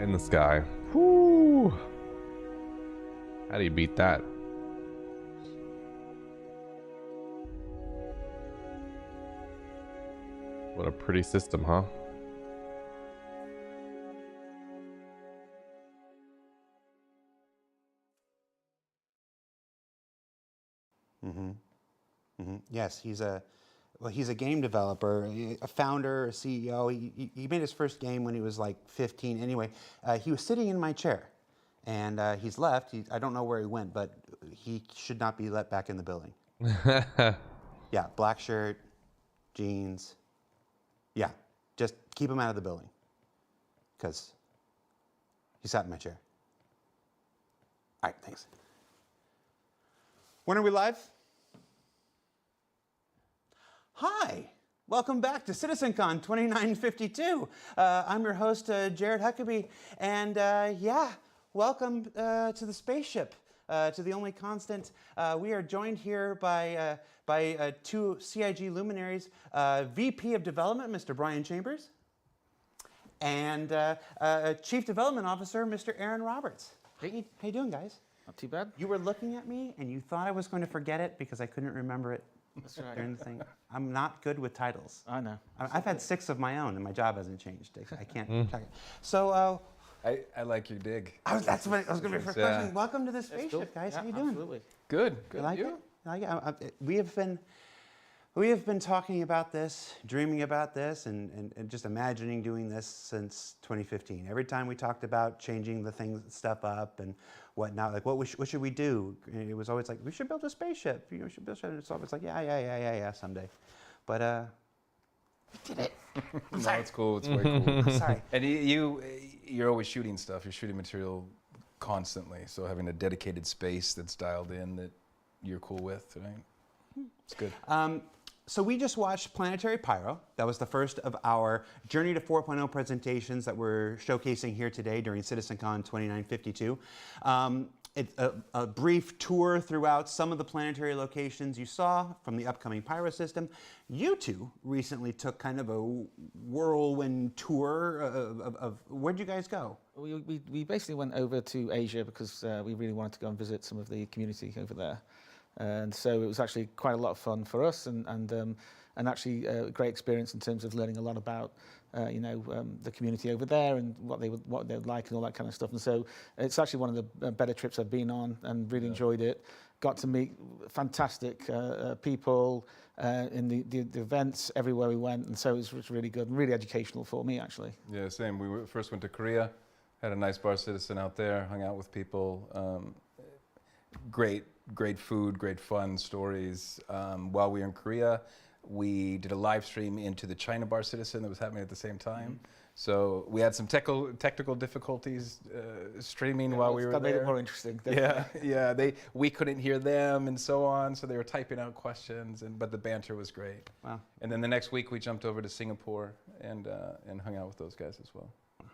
In the sky. Whoo! How do you beat that? What a pretty system, huh? Yes, he's a game developer, a founder, a CEO. He made his first game when he was like 15. Anyway, he was sitting in my chair, and he's left. I don't know where he went, but he should not be let back in the building. Yeah, black shirt, jeans. Yeah, just keep him out of the building, because he sat in my chair. All right, thanks. When are we live? Hi, welcome back to Citizencon 2952. I'm your host, Jared Huckabee, and yeah, welcome to the spaceship, to the only constant. We are joined here by 2 CIG luminaries, VP of Development, Mr. Brian Chambers, and Chief Development Officer, Mr. Aaron Roberts. Hey, how you doing, guys? Not too bad. You were looking at me, and you thought I was going to forget it because I couldn't remember it. That's right. During the thing. I'm not good with titles. I know. I've had 6 of my own, and my job hasn't changed. I can't track it. So, I like your dig. That's what I was going to be first question. Welcome to the spaceship, guys. Yeah, how you doing? Absolutely. Good. You like it? Like it? We have been talking about this, dreaming about this, and just imagining doing this since 2015. Every time we talked about changing the stuff up and whatnot, like what should we do? And it was always like, we should build a spaceship. We should build a spaceship. It's always like, yeah, someday. But we did it. I'm sorry. No, it's cool. It's way cool. I'm sorry. And you're always shooting stuff. You're shooting material constantly. So having a dedicated space that's dialed in that you're cool with, right? It's good. So we just watched Planetary Pyro. That was the first of our Journey to 4.0 presentations that we're showcasing here today during Citizencon 2952. It's a brief tour throughout some of the planetary locations you saw from the upcoming Pyro system. You two recently took kind of a whirlwind tour of where'd you guys go? We basically went over to Asia because we really wanted to go and visit some of the community over there. And so it was actually quite a lot of fun for us, and actually a great experience in terms of learning a lot about the community over there and what they would like and all that kind of stuff. And so it's actually one of the better trips I've been on, and really enjoyed it. Got to meet fantastic people in the events everywhere we went, and so it was really good and really educational for me, actually. Yeah, same. We first went to Korea, had a nice bar citizen out there, hung out with people. Great food, great fun stories. While we were in Korea, we did a live stream into the China Bar Citizen that was happening at the same time. So we had some technical difficulties streaming while we were there. That made it more interesting. Yeah. We couldn't hear them and so on, so they were typing out questions, but the banter was great. Wow. And then the next week we jumped over to Singapore and hung out with those guys as well.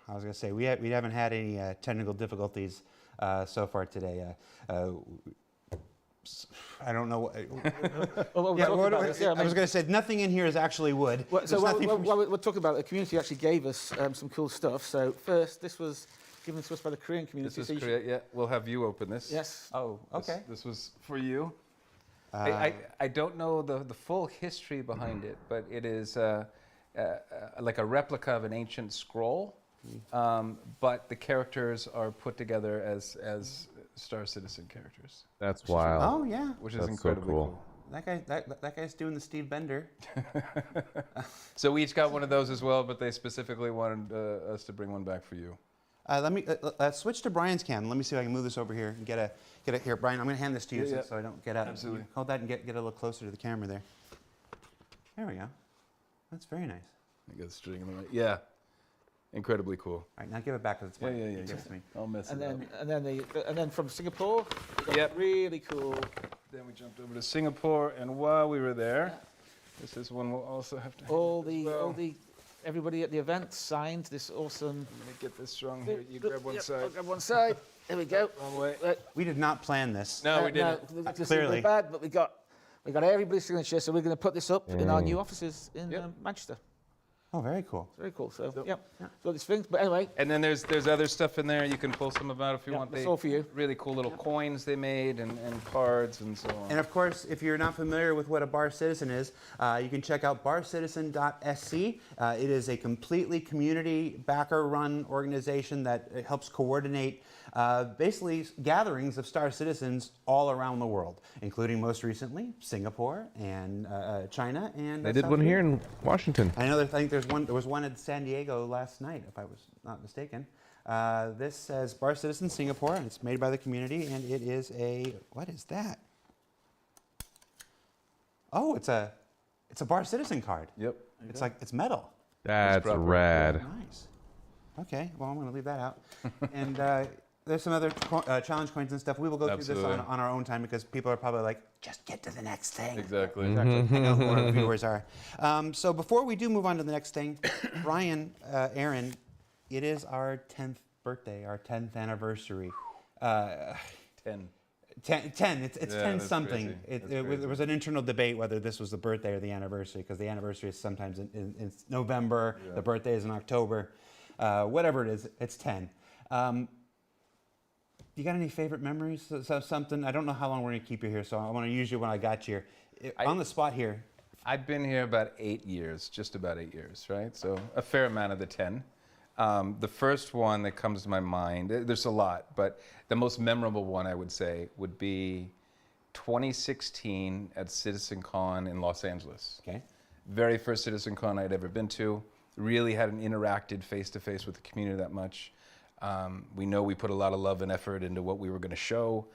I was going to say, we haven't had any technical difficulties so far today. I don't know what. I was going to say, nothing in here is actually wood. So we're talking about, the community actually gave us some cool stuff. So first, this was given to us by the Korean community. This is Korea, yeah. We'll have you open this. Yes. Oh, okay. This was for you. I don't know the full history behind it, but it is like a replica of an ancient scroll. But the characters are put together as Star Citizen characters. That's wild. Oh yeah, which is incredibly cool. That guy's doing the Steve Bender. So we each got one of those as well, but they specifically wanted us to bring one back for you. Let me switch to Brian's cam. Let me see if I can move this over here and get get it here, Brian. I'm going to hand this to you so I don't get out. Absolutely. Hold that and get a little closer to the camera there. There we go. That's very nice. I got the string in the right. Yeah. Incredibly cool. All right, now give it back because it's mine. Yeah. Give it to me. I'll mess And it then up. and then from Singapore, we got really cool. Then we jumped over to Singapore, and while we were there, this is one we'll also have to. Everybody at the event signed this awesome. Let me get this strong here. You grab one side. I'll grab one side. There we go. Wrong way. We did not plan this. No, we didn't. This Clearly. is bad, but we got everybody's signature, so we're going to put this up in our new offices in Manchester. Oh, very cool. Very cool. So so these things. But anyway. And then there's other stuff in there. You can pull some of out if you want. That's all for you. Really cool little coins they made and cards and so on. And of course, if you're not familiar with what a bar citizen is, you can check out barcitizen.sc. It is a completely community backer-run organization that helps coordinate basically gatherings of Star Citizens all around the world, including most recently Singapore and China and They did South one Korea. here in Washington. I know. I think there was one in San Diego last night, if I was not mistaken. This says Bar Citizen Singapore, and it's made by the community, and it is what is that? Oh, it's a Bar Citizen card. Yep. It's metal. That's rad. Nice. Okay, well, I'm going to leave that out. And there's some other challenge coins and stuff. We will go through this on our own time because people are probably like, just get to the next thing. Exactly. I know who our viewers are. So before we do move on to the next thing, Brian, Aaron, it is our 10th birthday, our 10th anniversary. 10. 10. It's 10 something. There was an internal debate whether this was the birthday or the anniversary because the anniversary is sometimes in November, the birthday is in October. Whatever it is, it's 10. You got any favorite memories? Something? I don't know how long we're going to keep you here, so I want to use you when I got you here. On the spot here. I've been here about 8 years, just about 8 years, right? So a fair amount of the 10. The first one that comes to my mind, there's a lot, but the most memorable one I would say would be 2016 at Citizencon in Los Angeles. Okay. Very first Citizencon I'd ever been to. Really hadn't interacted face-to-face with the community that much. We know we put a lot of love and effort into what we were going to show.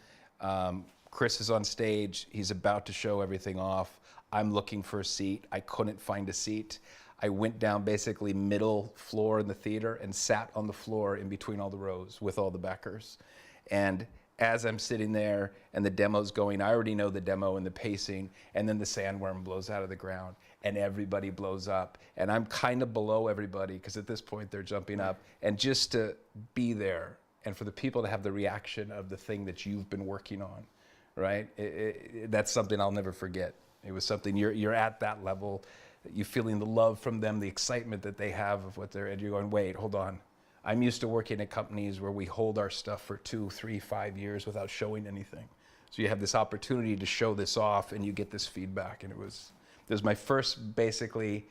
Chris is on stage. He's about to show everything off. I'm looking for a seat. I couldn't find a seat. I went down basically middle floor in the theater and sat on the floor in between all the rows with all the backers. And as I'm sitting there and the demo's going, I already know the demo and the pacing, and then the sandworm blows out of the ground and everybody blows up. And I'm kind of below everybody because at this point they're jumping up. And just to be there and for the people to have the reaction of the thing that you've been working on, right? That's something I'll never forget. It was something, you're at that level, you feeling the love from them, the excitement that they have of what they're, and you're going, wait, hold on. I'm used to working at companies where we hold our stuff for 2, 3, 5 years without showing anything. So you have this opportunity to show this off and you get this feedback. And it was my first basically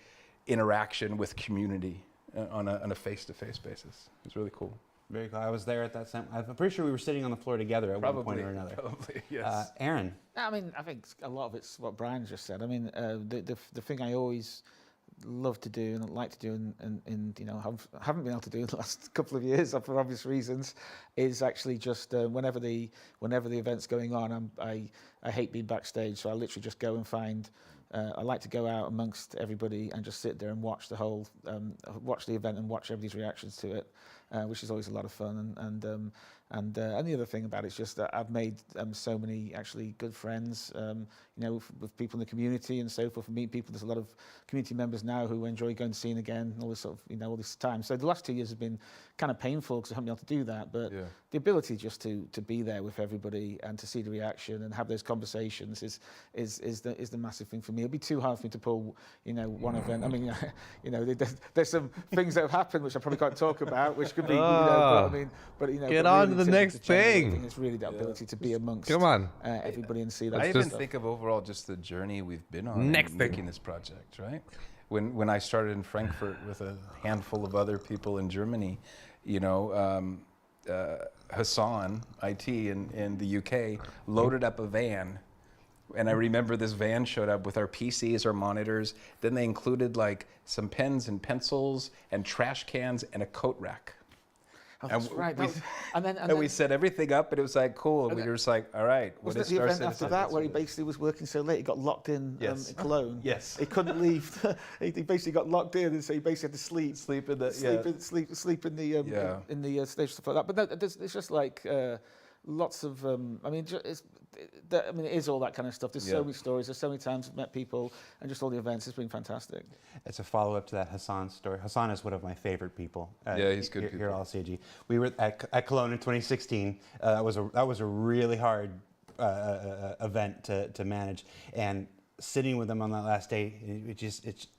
interaction with community on a face-to-face basis. It was really cool. Very cool. I was there at that time. I'm pretty sure we were sitting on the floor together at one point or another. Probably, yes. Aaron. I mean, I think a lot of it's what Brian just said. I mean, the thing I always love to do and like to do and you know haven't been able to do in the last couple of years for obvious reasons is actually just whenever the event's going on, I hate being backstage, so I literally just go and find. I like to go out amongst everybody and just sit there and watch the whole watch the event and watch everybody's reactions to it, which is always a lot of fun. And the other thing about it is just that I've made so many actually good friends, you know, with people in the community and so forth. Meet people. There's a lot of community members now who enjoy going to see again. And all this sort of, you know, all this time. So the last 2 years have been kind of painful because I haven't been able to do that. But the ability just to be there with everybody and to see the reaction and have those conversations is the massive thing for me. It'd be too hard for me to pull, you know, one event. I mean, you know, there's some things that have happened which I probably can't talk about, which could be, you know, but you know, get but on really to the next thing. It's really the ability to be amongst everybody and see that. I stuff. even think of overall just the journey we've been on Next thing. making this project, right? When I started in Frankfurt with a handful of other people in Germany, you know, Hassan, IT in the UK, loaded up a van. And I remember this van showed up with our PCs, our monitors. Then they included like some pens and pencils and trash cans and a coat rack. Oh, that's right. And then we set everything up, and it was like cool. And we were just like, all right. Wasn't it the event after that where he basically was working so late he got locked in Cologne? Yes. He couldn't leave. He basically got locked in, and so he basically had to sleep. Sleep in the sleep in the stage, stuff like that. But no, it's just like lots of. It is all that kind of stuff. There's so many stories. There's so many times I've met people, and just all the events. It's been fantastic. It's a follow-up to that Hassan story. Hassan is one of my favorite people. He's good. Here at LCG. We were at Cologne in 2016. That was a really hard event to manage, and sitting with him on that last day,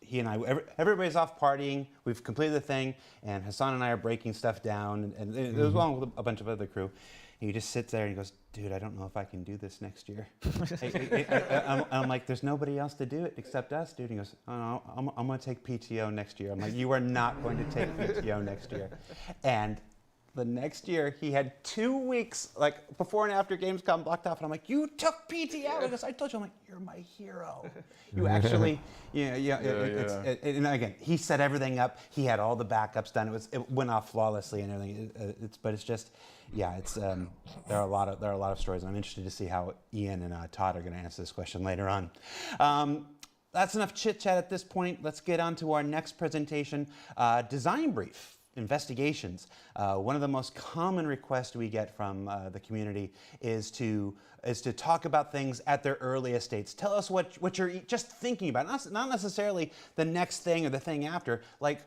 he and I, everybody's off partying. We've completed the thing, and Hassan and I are breaking stuff down, and it was along with a bunch of other crew. And he just sits there and he goes, dude, I don't know if I can do this next year. I'm like, there's nobody else to do it except us, dude. And he goes, oh, no, I'm going to take PTO next year. I'm like, you are not going to take PTO next year. And the next year, he had 2 weeks, like before and after Gamescom blocked off. And I'm like, you took PTO? He goes, I told you. I'm like, you're my hero. You actually, and again, he set everything up. He had all the backups done. It went off flawlessly and everything. But it's just, there are a lot of stories. And I'm interested to see how Ian and Todd are going to answer this question later on. That's enough chit chat at this point. Let's get on to our next presentation, design brief. Investigations. One of the most common requests we get from the community is to talk about things at their earliest states. Tell us what you're just thinking about, not necessarily the next thing or the thing after. Like,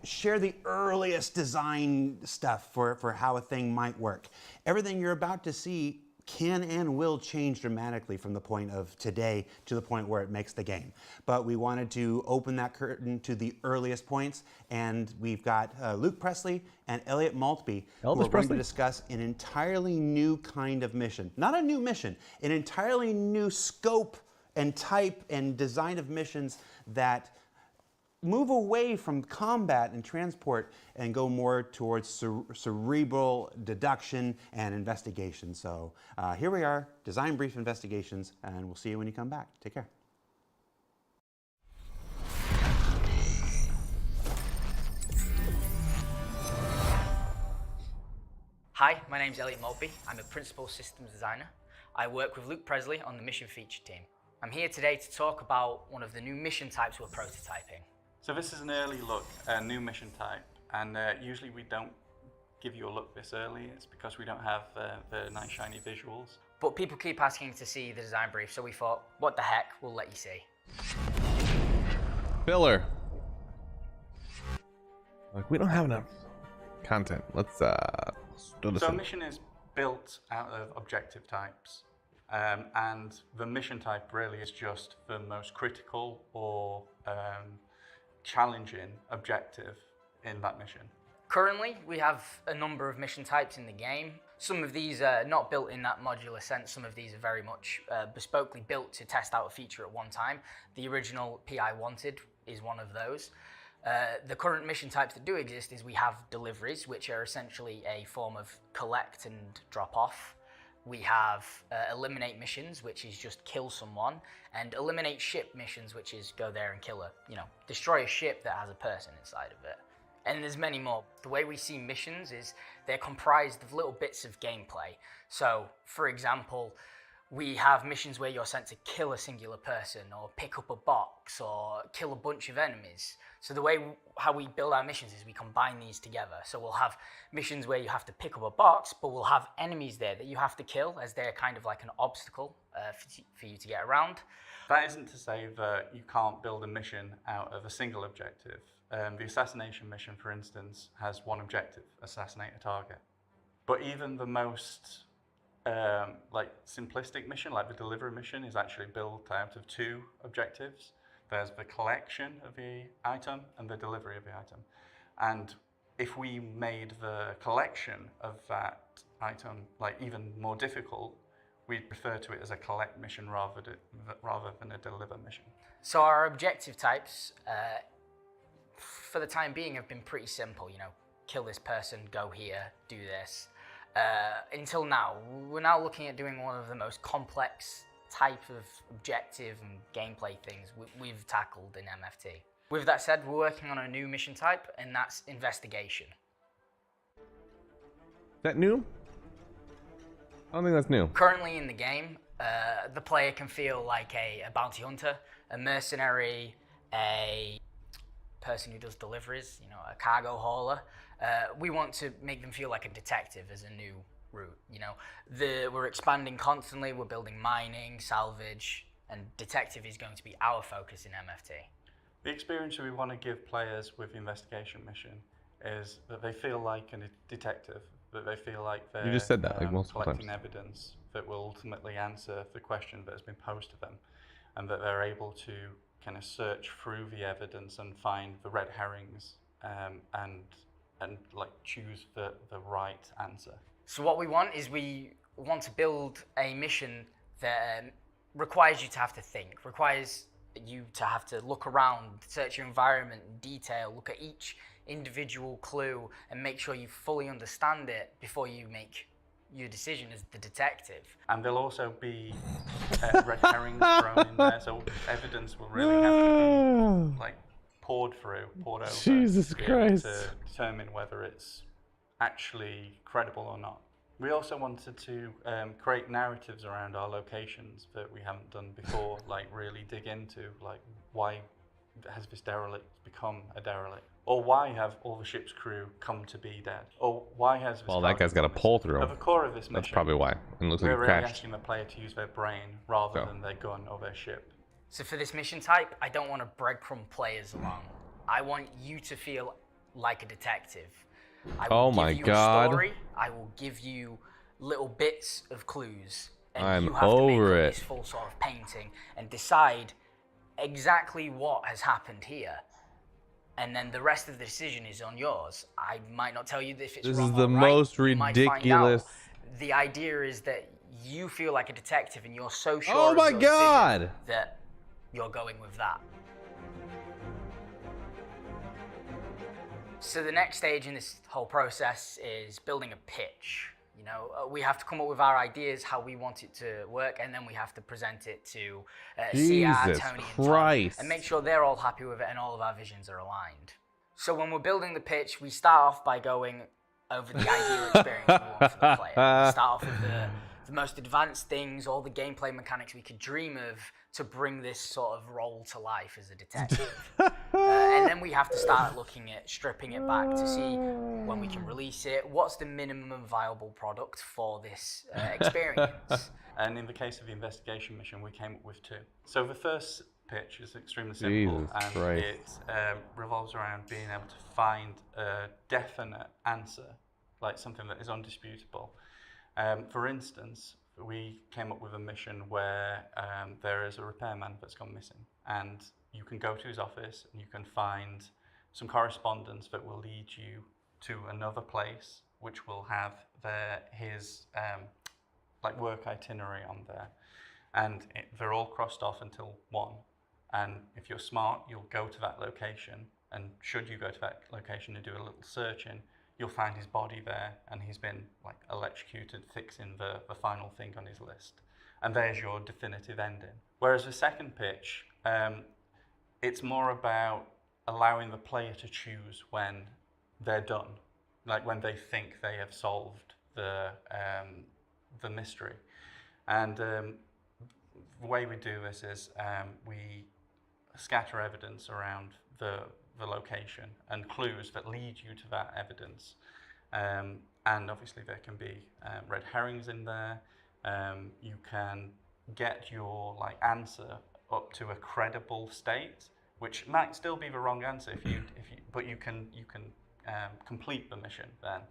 share the earliest design stuff for how a thing might work. Everything you're about to see can and will change dramatically from the point of today to the point where it makes the game. But we wanted to open that curtain to the earliest points, and we've got Luke Presley and Elliot Maltby who are going to discuss an entirely new kind of mission. Not a new mission, an entirely new scope and type and design of missions that move away from combat and transport and go more towards cerebral deduction and investigation. So here we are, Design Brief Investigations, and we'll see you when you come back. Take care. Hi, my name's Elliot Maltby. I'm a Principal Systems Designer. I work with Luke Presley on the Mission Feature team. I'm here today to talk about one of the new mission types we're prototyping. So this is an early look, a new mission type, and usually we don't give you a look this early. It's because we don't have the nice shiny visuals. But people keep asking to see the design brief, so we thought, what the heck, we'll let you see. Filler. Like, we don't have enough content. Let's do this. So a mission is built out of objective types, and the mission type really is just the most critical or challenging objective in that mission. Currently, we have a number of mission types in the game. Some of these are not built in that modular sense. Some of these are very much bespokely built to test out a feature at one time. The original PI Wanted is one of those. The current mission types that do exist is we have deliveries, which are essentially a form of collect and drop off. We have eliminate missions, which is just kill someone, and eliminate ship missions, which is go there and kill destroy a ship that has a person inside of it. And there's many more. The way we see missions is they're comprised of little bits of gameplay. So, for example, we have missions where you're sent to kill a singular person, or pick up a box, or kill a bunch of enemies. So the way how we build our missions is we combine these together. So we'll have missions where you have to pick up a box, but we'll have enemies there that you have to kill, as they're kind of like an obstacle for you to get around. That isn't to say that you can't build a mission out of a single objective. The assassination mission, for instance, has one objective: assassinate a target. But even the most simplistic mission, like the delivery mission, is actually built out of two objectives. There's the collection of the item and the delivery of the item. And if we made the collection of that item even more difficult, we'd refer to it as a collect mission rather than a deliver mission. So our objective types, for the time being, have been pretty simple. Kill this person, go here, do this. Until now, we're now looking at doing one of the most complex type of objective and gameplay things we've tackled in MFT. With that said, we're working on a new mission type, and that's investigation. that new? I don't think that's new. Currently in the game, the player can feel like a bounty hunter, a mercenary, a person who does deliveries, you know, a cargo hauler. We want to make them feel like a detective as a new route. You know, we're expanding constantly. We're building mining, salvage, and detective is going to be our focus in MFT. The experience we want to give players with the investigation mission is that they feel like a detective, that they feel like they're You just said that like multiple collecting times. evidence that will ultimately answer the question that has been posed to them, and that they're able to kind of search through the evidence and find the red herrings and like choose the right answer. So what we want is we want to build a mission that requires you to have to think, requires you to have to look around, search your environment in detail, look at each individual clue and make sure you fully understand it before you make your decision as the detective. And there'll also be red herrings thrown in there, so evidence will really have to be like poured over Jesus to be Christ. able to determine whether it's actually credible or not. We also wanted to create narratives around our locations that we haven't done before, like really dig into, like why has this derelict become a derelict? Or why have all the ship's crew come to be dead? Or why has this Well, that guy's got a pull through. At the core of this mission, That's probably why. It looks like we're he really crashed. asking the player to use their brain rather than their gun or their ship. So for this mission type, I don't want to breadcrumb players along. I want you to feel like a detective. I will give you a story. I will give you little bits of clues. And you have to make this full sort of painting and decide exactly what has happened here. And then the rest of the decision is on yours. I might not tell you if it's This wrong is the or right. most You might find ridiculous. out. The idea is that you feel like a detective and you're so sure Oh of my your God. decision that you're going with that. So the next stage in this whole process is building a pitch. You know, we have to come up with our ideas, how we want it to work, and then we have to present it to CR, Jesus Tony, Christ. and make sure they're all happy with it and all of our visions are aligned. So when we're building the pitch, we start off by going over the ideal experience we want for the player. We start off with the most advanced things, all the gameplay mechanics we could dream of to bring this sort of role to life as a detective. And then we have to start looking at stripping it back to see when we can release it, what's the minimum viable product for this experience. And in the case of the investigation mission, we came up with two. So the first pitch is extremely simple, Jesus and Christ. it revolves around being able to find a definite answer, like something that is undisputable. For instance, we came up with a mission where there is a repairman that's gone missing, and you can go to his office and you can find some correspondence that will lead you to another place, which will have his like work itinerary on there, and they're all crossed off until one. And if you're smart, you'll go to that location, and should you go to that location and do a little searching, you'll find his body there, and he's been like electrocuted, fixing the final thing on his list. And there's your definitive ending. Whereas the second pitch, it's more about allowing the player to choose when they're done, like when they think they have solved the mystery. And the way we do this is we scatter evidence around the location and clues that lead you to that evidence. And obviously there can be red herrings in there. You can get your answer up to a credible state, which might still be the wrong answer but you can complete the mission then.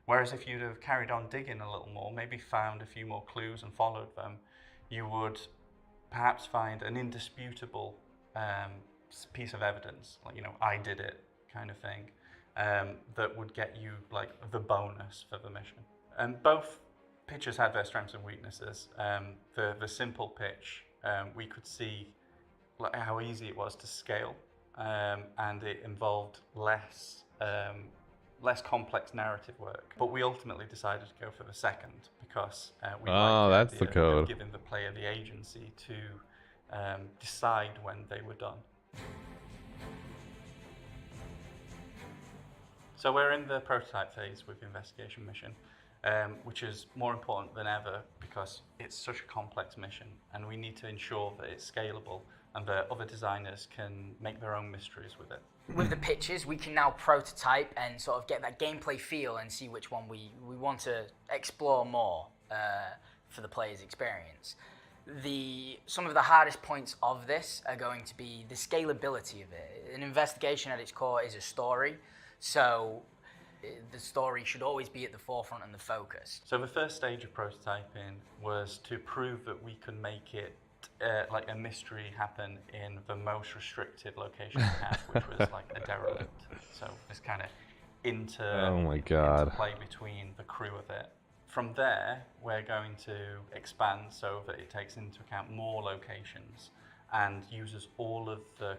Whereas if you'd have carried on digging a little more, maybe found a few more clues and followed them, you would perhaps find an indisputable piece of evidence, like, I did it kind of thing, that would get you the bonus for the mission. And both pitches had their strengths and weaknesses. The simple pitch, we could see how easy it was to scale, and it involved less complex narrative work. But we ultimately decided to go for the second because we liked the idea of giving the player the agency to decide when they were done. So we're in the prototype phase with the investigation mission, which is more important than ever because it's such a complex mission, and we need to ensure that it's scalable and that other designers can make their own mysteries with it. With the pitches, we can now prototype and sort of get that gameplay feel and see which one we want to explore more for the player's experience. Some of the hardest points of this are going to be the scalability of it. An investigation at its core is a story, so the story should always be at the forefront and the focus. So the first stage of prototyping was to prove that we could make it like a mystery happen in the most restricted location we had, which was like a derelict. So this kind of interplay between the crew of it. From there, we're going to expand so that it takes into account more locations and uses all of the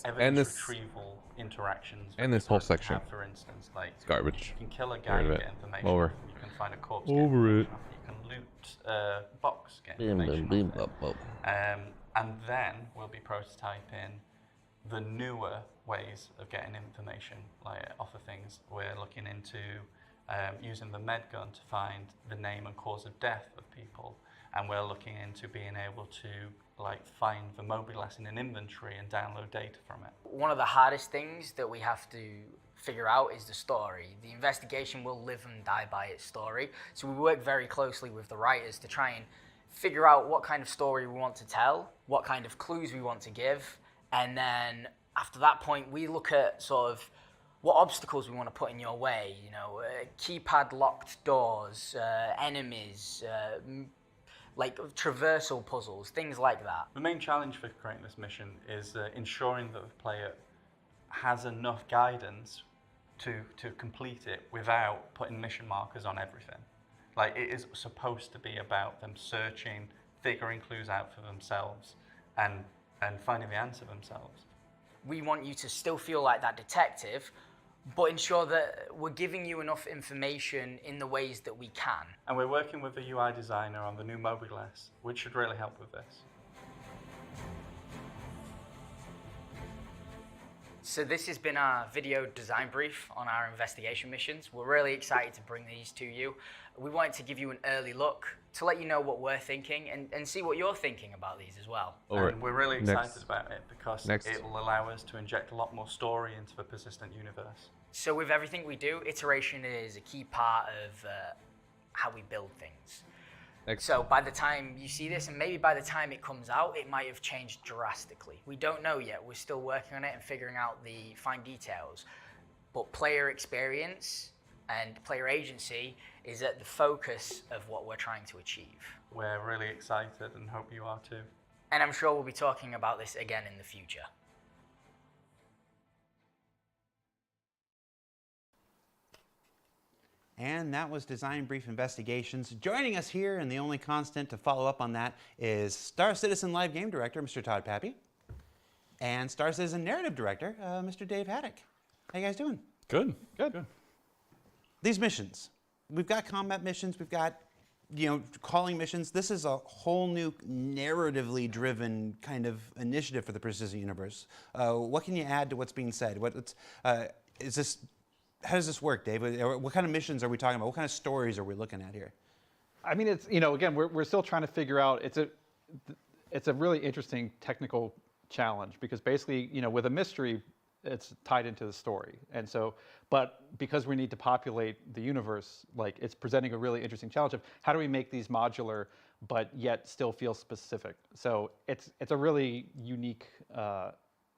evidence retrieval interactions. And this whole section. Have, for instance, like it's garbage. You can kill a guy and get information. Over. You can find a corpse. Over it. You can loot a box, get information. And then we'll be prototyping the newer ways of getting information, like off of things. We're looking into using the med gun to find the name and cause of death of people, and we're looking into being able to find the mobiles in an inventory and download data from it. One of the hardest things that we have to figure out is the story. The investigation will live and die by its story, so we work very closely with the writers to try and figure out what kind of story we want to tell, what kind of clues we want to give, and then after that point we look at sort of what obstacles we want to put in your way, keypad locked doors, enemies, like traversal puzzles, things like that. The main challenge for creating this mission is ensuring that the player has enough guidance to complete it without putting mission markers on everything. Like, it is supposed to be about them searching, figuring clues out for themselves, and finding the answer themselves. We want you to still feel like that detective, but ensure that we're giving you enough information in the ways that we can. And we're working with the UI designer on the new mobiles, which should really help with this. So this has been our video design brief on our investigation missions. We're really excited to bring these to you. We wanted to give you an early look to let you know what we're thinking and see what you're thinking about these as well. And we're really excited about it because it will allow us to inject a lot more story into the persistent universe. So with everything we do, iteration is a key part of how we build things. So by the time you see this, and maybe by the time it comes out, it might have changed drastically. We don't know yet. We're still working on it and figuring out the fine details. But player experience and player agency is at the focus of what we're trying to achieve. We're really excited and hope you are too. And I'm sure we'll be talking about this again in the future. And that was Design Brief Investigations. Joining us here, and the only constant to follow up on that, is Star Citizen Live Game Director, Mr. Todd Pappy, and Star Citizen Narrative Director, Mr. Dave Haddock. How you guys doing? Good. Good. These missions. We've got combat missions. We've got, calling missions. This is a whole new narratively driven kind of initiative for the Persistent Universe. What can you add to what's being said? How does this work, Dave? What kind of missions are we talking about? What kind of stories are we looking at here? I mean, it's, again, we're still trying to figure out, it's a really interesting technical challenge because basically, with a mystery, it's tied into the story. And so, but because we need to populate the universe, it's presenting a really interesting challenge of how do we make these modular, but yet still feel specific. So it's a really unique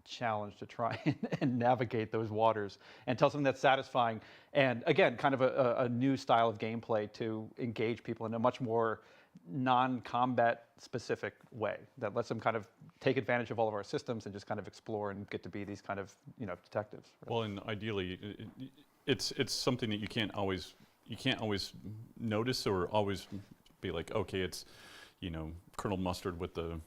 challenge to try and navigate those waters and tell something that's satisfying. And again, kind of a new style of gameplay to engage people in a much more non-combat specific way that lets them kind of take advantage of all of our systems and just kind of explore and get to be these kind of detectives. Really. Well, and ideally, it's something that you can't always notice or always be like, okay, it's Colonel Mustard with the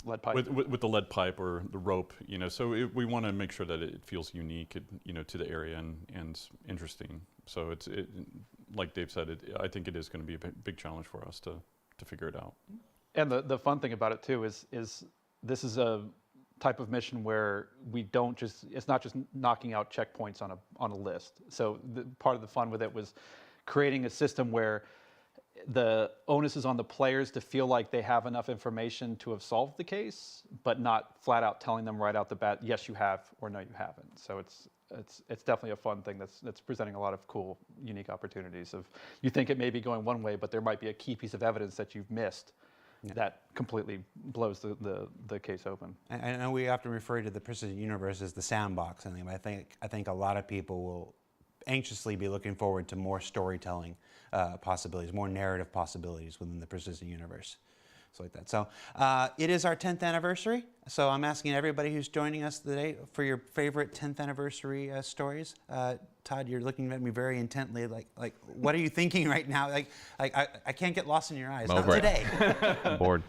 lead pipe, with the lead pipe or the rope, So we want to make sure that it feels unique, to the area and interesting. So it's like Dave said, I think it is going to be a big challenge for us to figure it out. And the fun thing about it too is this is type of mission where we don't just, it's not just knocking out checkpoints on a list. So part of the fun with it was creating a system where the onus is on the players to feel like they have enough information to have solved the case, but not flat out telling them right out the bat, yes, you have, or no, you haven't. So it's definitely a fun thing that's presenting a lot of cool, unique opportunities of, you think it may be going one way, but there might be a key piece of evidence that you've missed that completely blows the case open. I know we often refer to the Precision Universe as the sandbox, but I think a lot of people will anxiously be looking forward to more storytelling possibilities, more narrative possibilities within the Precision Universe. So like that. So it is our 10th anniversary. So I'm asking everybody who's joining us today for your favorite 10th anniversary stories. Todd, you're looking at me very intently, like what are you thinking right now? Like I can't get lost in your eyes. Not today. I'm bored.